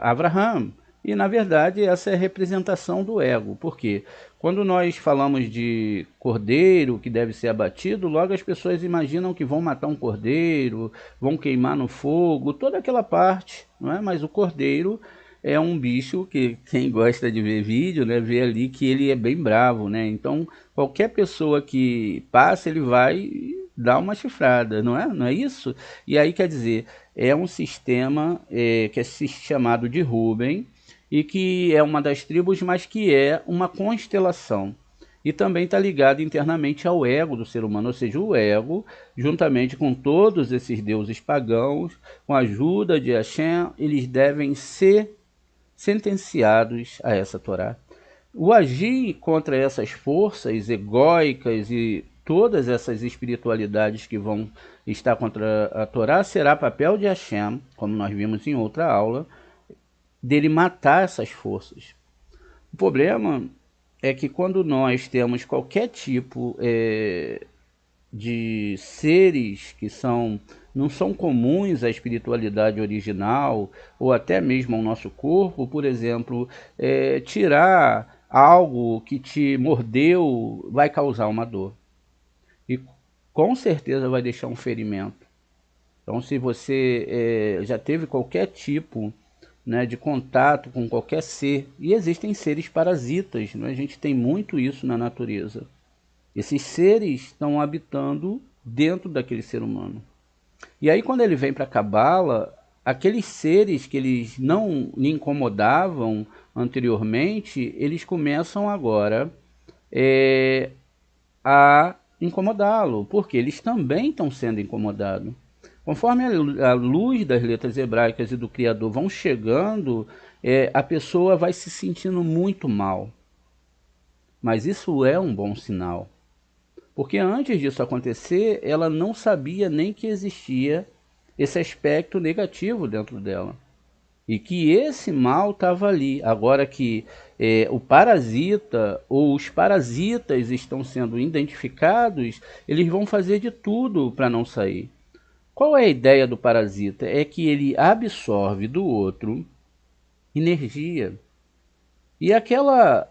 Avraham. E, na verdade, essa é a representação do ego. Por quê? Quando nós falamos de cordeiro que deve ser abatido, logo as pessoas imaginam que vão matar um cordeiro, vão queimar no fogo, toda aquela parte, não é? Mas o cordeiro é um bicho que quem gosta de ver vídeo, né, vê ali que ele é bem bravo, né? Então, qualquer pessoa que passa, ele vai dar uma chifrada, não é? Não é isso? E aí, quer dizer, é um sistema que é chamado de Ruben, e que é uma das tribos, mas que é uma constelação. E também está ligado internamente ao ego do ser humano, ou seja, o ego, juntamente com todos esses deuses pagãos, com a ajuda de Hashem, eles devem se sentenciados a essa Torá. O agir contra essas forças egóicas e todas essas espiritualidades que vão estar contra a Torá será papel de Hashem, como nós vimos em outra aula, dele matar essas forças. O problema é que quando nós temos qualquer tipo de seres que não são comuns à espiritualidade original, ou até mesmo ao nosso corpo, por exemplo, tirar algo que te mordeu vai causar uma dor. E com certeza vai deixar um ferimento. Então, se você já teve qualquer tipo, né, de contato com qualquer ser, e existem seres parasitas, né? A gente tem muito isso na natureza. Esses seres estão habitando dentro daquele ser humano. E aí quando ele vem para a Cabala, aqueles seres que eles não lhe incomodavam anteriormente, eles começam agora a incomodá-lo, porque eles também estão sendo incomodados. Conforme a luz das letras hebraicas e do Criador vão chegando, a pessoa vai se sentindo muito mal. Mas isso é um bom sinal. Porque antes disso acontecer, ela não sabia nem que existia esse aspecto negativo dentro dela. E que esse mal estava ali. Agora que o parasita ou os parasitas estão sendo identificados, eles vão fazer de tudo para não sair. Qual é a ideia do parasita? É que ele absorve do outro energia. E aquela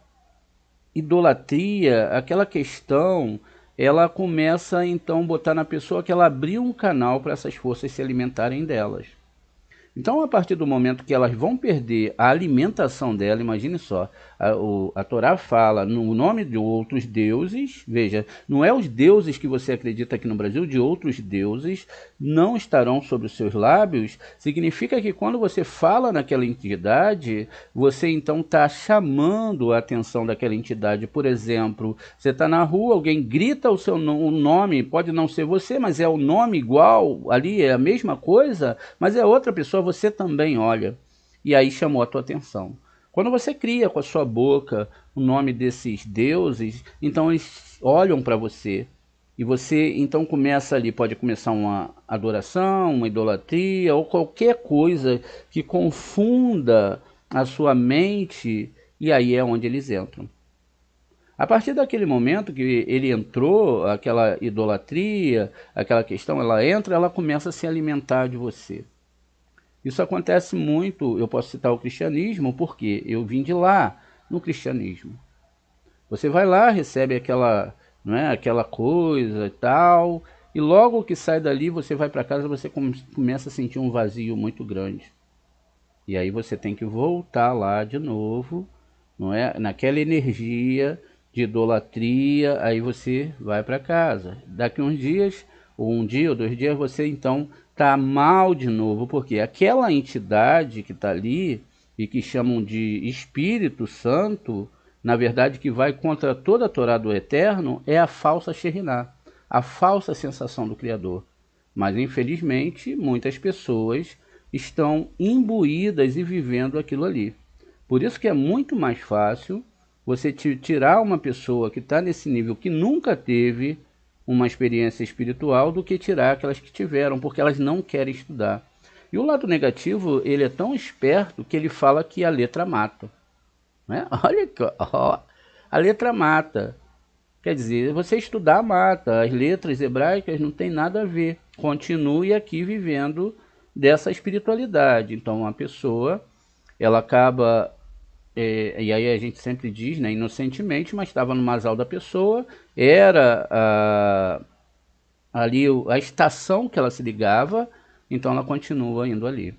idolatria, aquela questão, ela começa então a botar na pessoa que ela abriu um canal para essas forças se alimentarem delas. Então, a partir do momento que elas vão perder a alimentação dela, imagine só, a Torá fala no nome de outros deuses, veja, não é os deuses que você acredita aqui no Brasil, de outros deuses, não estarão sobre os seus lábios, significa que quando você fala naquela entidade, você então está chamando a atenção daquela entidade. Por exemplo, você está na rua, alguém grita o seu nome, pode não ser você, mas é o nome igual, ali é a mesma coisa, mas é outra pessoa, você também olha, e aí chamou a tua atenção. Quando você cria com a sua boca o nome desses deuses, então eles olham para você, e você então começa ali, pode começar uma adoração, uma idolatria, ou qualquer coisa que confunda a sua mente, e aí é onde eles entram. A partir daquele momento que ele entrou, aquela idolatria, aquela questão, ela entra, ela começa a se alimentar de você. Isso acontece muito, eu posso citar o cristianismo, porque eu vim de lá, no cristianismo. Você vai lá, recebe aquela, não é, aquela coisa e tal, e logo que sai dali, você vai para casa, você começa a sentir um vazio muito grande. E aí você tem que voltar lá de novo, não é, naquela energia de idolatria, aí você vai para casa. Daqui uns dias, ou um dia ou 2 dias, você então está mal de novo, porque aquela entidade que está ali e que chamam de Espírito Santo, na verdade que vai contra toda a Torá do Eterno, é a falsa Shekhinah, a falsa sensação do Criador. Mas infelizmente muitas pessoas estão imbuídas e vivendo aquilo ali. Por isso que é muito mais fácil você tirar uma pessoa que está nesse nível, que nunca teve uma experiência espiritual, do que tirar aquelas que tiveram, porque elas não querem estudar. E o lado negativo, ele é tão esperto que ele fala que a letra mata. Né? Olha que, ó, a letra mata. Quer dizer, você estudar mata. As letras hebraicas não tem nada a ver. Continue aqui vivendo dessa espiritualidade. Então, a pessoa, ela acaba... e aí a gente sempre diz, né, inocentemente, mas estava no masal da pessoa, era ali a estação que ela se ligava, então ela continua indo ali.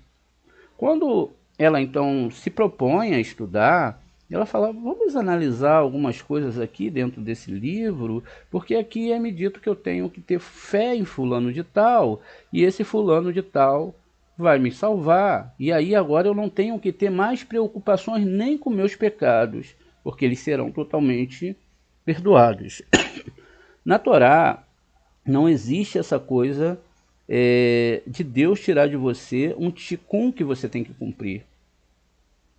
Quando ela então se propõe a estudar, ela fala, vamos analisar algumas coisas aqui dentro desse livro, porque aqui é me dito que eu tenho que ter fé em fulano de tal, e esse fulano de tal vai me salvar. E aí agora eu não tenho que ter mais preocupações nem com meus pecados, porque eles serão totalmente perdoados. Na Torá não existe essa coisa de Deus tirar de você um ticum que você tem que cumprir.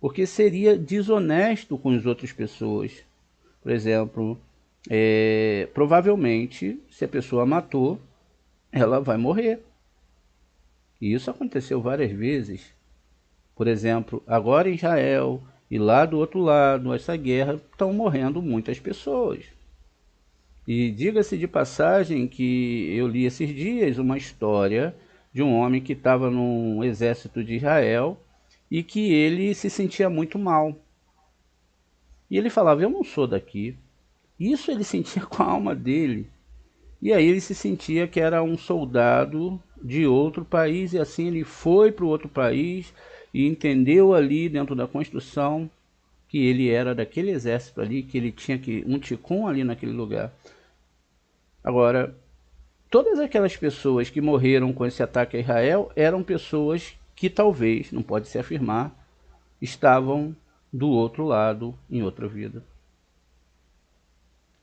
porque seria desonesto com as outras pessoas. Por exemplo, provavelmente, se a pessoa matou, ela vai morrer. E isso aconteceu várias vezes. Por exemplo, agora em Israel e lá do outro lado, essa guerra, estão morrendo muitas pessoas. E diga-se de passagem que eu li esses dias uma história de um homem que estava no exército de Israel e que ele se sentia muito mal. E ele falava, eu não sou daqui. Isso ele sentia com a alma dele. E aí ele se sentia que era um soldado de outro país, e assim ele foi para o outro país e entendeu ali dentro da construção que ele era daquele exército ali, que ele tinha que um ticum ali naquele lugar. Agora, todas aquelas pessoas que morreram com esse ataque a Israel eram pessoas que talvez, não pode se afirmar, estavam do outro lado em outra vida.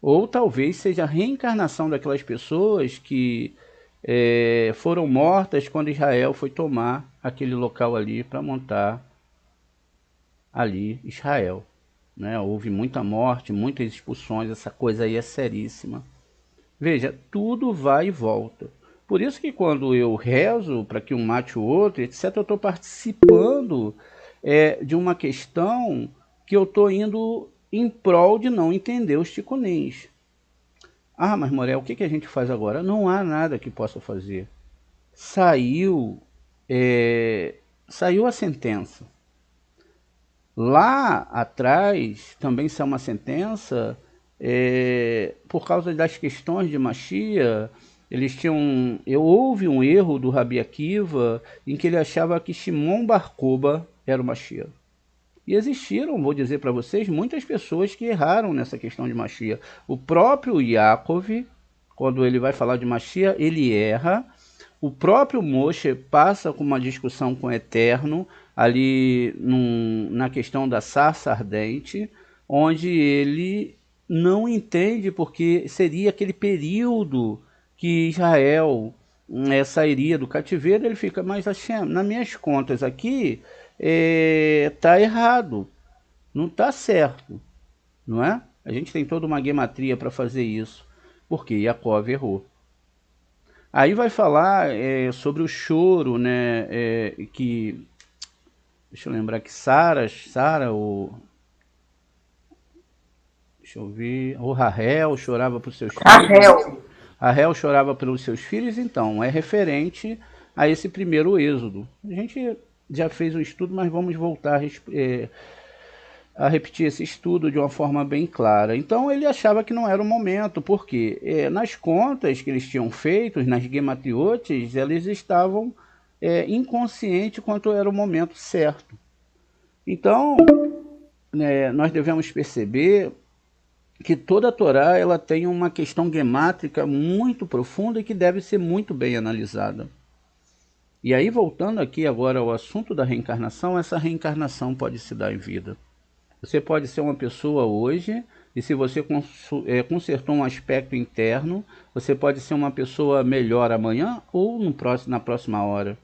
Ou talvez seja a reencarnação daquelas pessoas que foram mortas quando Israel foi tomar aquele local ali para montar ali Israel. Né? Houve muita morte, muitas expulsões, essa coisa aí é seríssima. Veja, tudo vai e volta. Por isso que quando eu rezo para que um mate o outro, etc., eu estou participando de uma questão que eu estou indo em prol de não entender os ticunins. Ah, mas Morel, o que, que a gente faz agora? Não há nada que possa fazer. Saiu, saiu a sentença. Lá atrás também saiu uma sentença por causa das questões de Machia. Eles tinham, houve um erro do Rabi Akiva em que ele achava que Shimon Bar Kokhba era o Machia. E existiram, vou dizer para vocês, muitas pessoas que erraram nessa questão de Machia. O próprio Yaakov, quando ele vai falar de Machia, ele erra. O próprio Moshe passa com uma discussão com o Eterno, ali na questão da sarça ardente, onde ele não entende porque seria aquele período que Israel sairia do cativeiro. Ele fica, mas Hashem, nas minhas contas aqui, tá errado, não tá certo, não é? A gente tem toda uma gematria para fazer isso, porque Yaakov errou. Aí vai falar sobre o choro, né? Que deixa eu lembrar que Sara, deixa eu ver, o Rahel chorava por seus filhos. Rahel chorava pelos seus filhos, então é referente a esse primeiro êxodo. A gente já fez o estudo, mas vamos voltar a repetir esse estudo de uma forma bem clara. Então ele achava que não era o momento, porque nas contas que eles tinham feito, nas gematriotes, eles estavam inconscientes quanto era o momento certo. Então, nós devemos perceber que toda a Torá ela tem uma questão gemátrica muito profunda e que deve ser muito bem analisada. E aí, voltando aqui agora ao assunto da reencarnação, essa reencarnação pode se dar em vida. Você pode ser uma pessoa hoje, e se você consertou um aspecto interno, você pode ser uma pessoa melhor amanhã ou na próxima hora.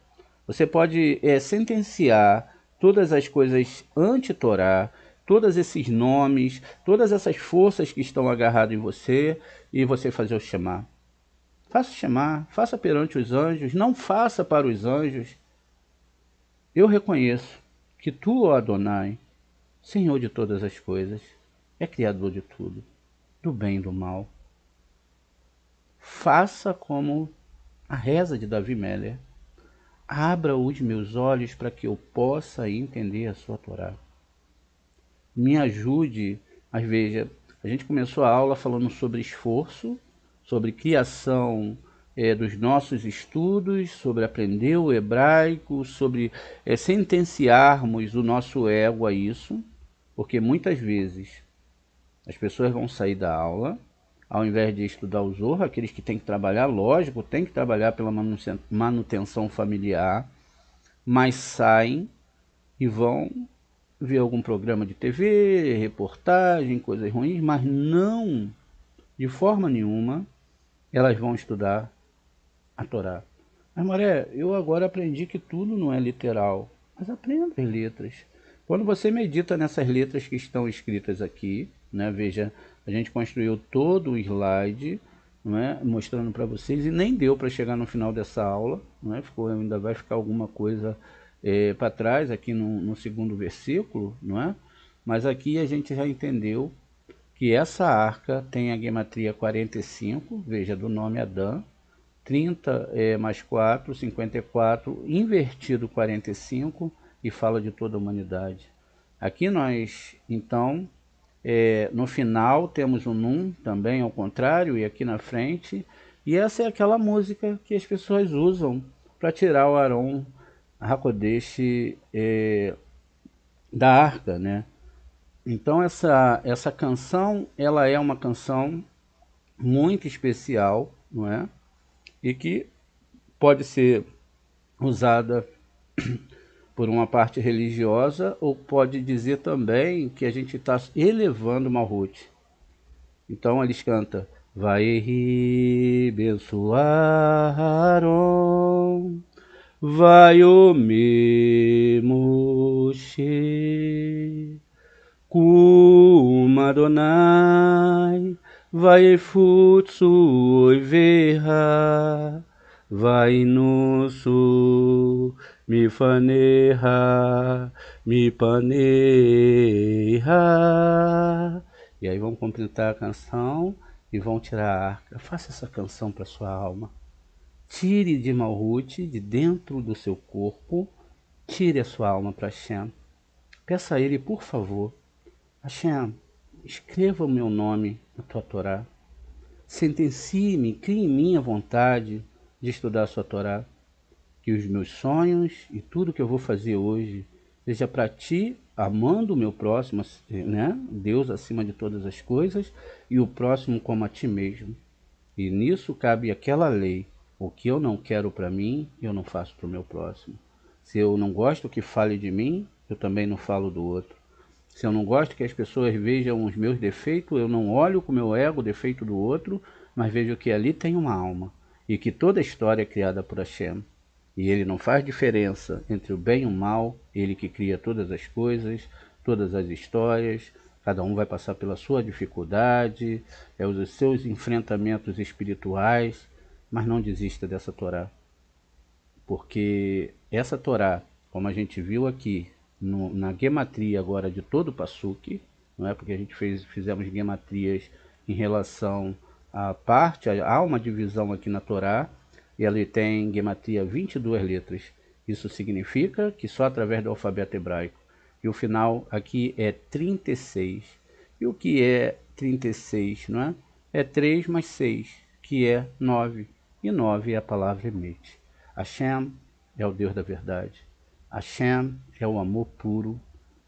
Você pode sentenciar todas as coisas anti-Torá, todos esses nomes, todas essas forças que estão agarradas em você, e você fazer o chamar. Faça o chamar, faça perante os anjos, não faça para os anjos. Eu reconheço que tu, ó Adonai, Senhor de todas as coisas, é Criador de tudo, do bem e do mal. Faça como a reza de Davi Meller. Abra os meus olhos para que eu possa entender a sua Torá. Me ajude, mas veja, a gente começou a aula falando sobre esforço, sobre criação dos nossos estudos, sobre aprender o hebraico, sobre sentenciarmos o nosso ego a isso, porque muitas vezes as pessoas vão sair da aula, ao invés de estudar o Zohar, aqueles que têm que trabalhar, lógico, têm que trabalhar pela manutenção familiar, mas saem e vão ver algum programa de TV, reportagem, coisas ruins, mas não, de forma nenhuma, elas vão estudar a Torá. Mas Maré, eu agora aprendi que tudo não é literal, mas aprenda as letras. Quando você medita nessas letras que estão escritas aqui, né, veja, a gente construiu todo o slide, não é, mostrando para vocês, e nem deu para chegar no final dessa aula, não é, ainda vai ficar alguma coisa para trás aqui no segundo versículo, não é? Mas aqui a gente já entendeu que essa arca tem a gematria 45, veja, do nome Adão, 30 mais 4, 54, invertido 45, e fala de toda a humanidade. Aqui nós, então, no final temos o Num também ao contrário, e aqui na frente, e essa é aquela música que as pessoas usam para tirar o Arão Hakodesh da arca, né? Então essa canção, ela é uma canção muito especial, não é? E que pode ser usada por uma parte religiosa, ou pode dizer também que a gente está elevando Malhut. Então eles cantam: Vai bençoaram, vai o Moshe, Kuma Adonai, vai futsu oiverra, vai nosso mifaneha, mipaneha. E aí vão completar a canção e vão tirar a arca. Faça essa canção para sua alma. Tire de Malhut, de dentro do seu corpo, tire a sua alma para Hashem. Peça a ele, por favor, Hashem, escreva o meu nome na tua Torá. Sentencie-me, crie em mim a vontade de estudar a sua Torá. Que os meus sonhos e tudo que eu vou fazer hoje seja para ti, amando o meu próximo, né? Deus acima de todas as coisas, e o próximo como a ti mesmo. E nisso cabe aquela lei: o que eu não quero para mim, eu não faço para o meu próximo. Se eu não gosto que fale de mim, eu também não falo do outro. Se eu não gosto que as pessoas vejam os meus defeitos, eu não olho com o meu ego o defeito do outro, mas vejo que ali tem uma alma, e que toda a história é criada por Hashem. E ele não faz diferença entre o bem e o mal, ele que cria todas as coisas, todas as histórias, cada um vai passar pela sua dificuldade, os seus enfrentamentos espirituais, mas não desista dessa Torá. Porque essa Torá, como a gente viu aqui, na gematria agora de todo o Passuque, não é? Porque a gente fizemos gematrias em relação à parte, há uma divisão aqui na Torá, e ele tem gematria 22 letras. Isso significa que só através do alfabeto hebraico. E o final aqui é 36. E o que é 36, não é? É 3 mais 6, que é 9. E 9 é a palavra Emet. Hashem é o Deus da verdade. Hashem é o amor puro.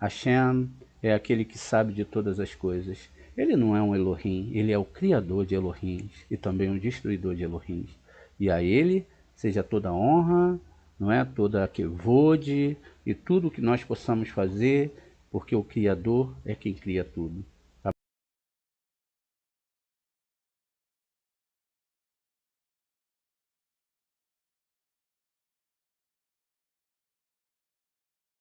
Hashem é aquele que sabe de todas as coisas. Ele não é um Elohim, ele é o criador de Elohims e também o destruidor de Elohims. E a ele seja toda honra, não é? Toda kevod e tudo que nós possamos fazer, porque o Criador é quem cria tudo.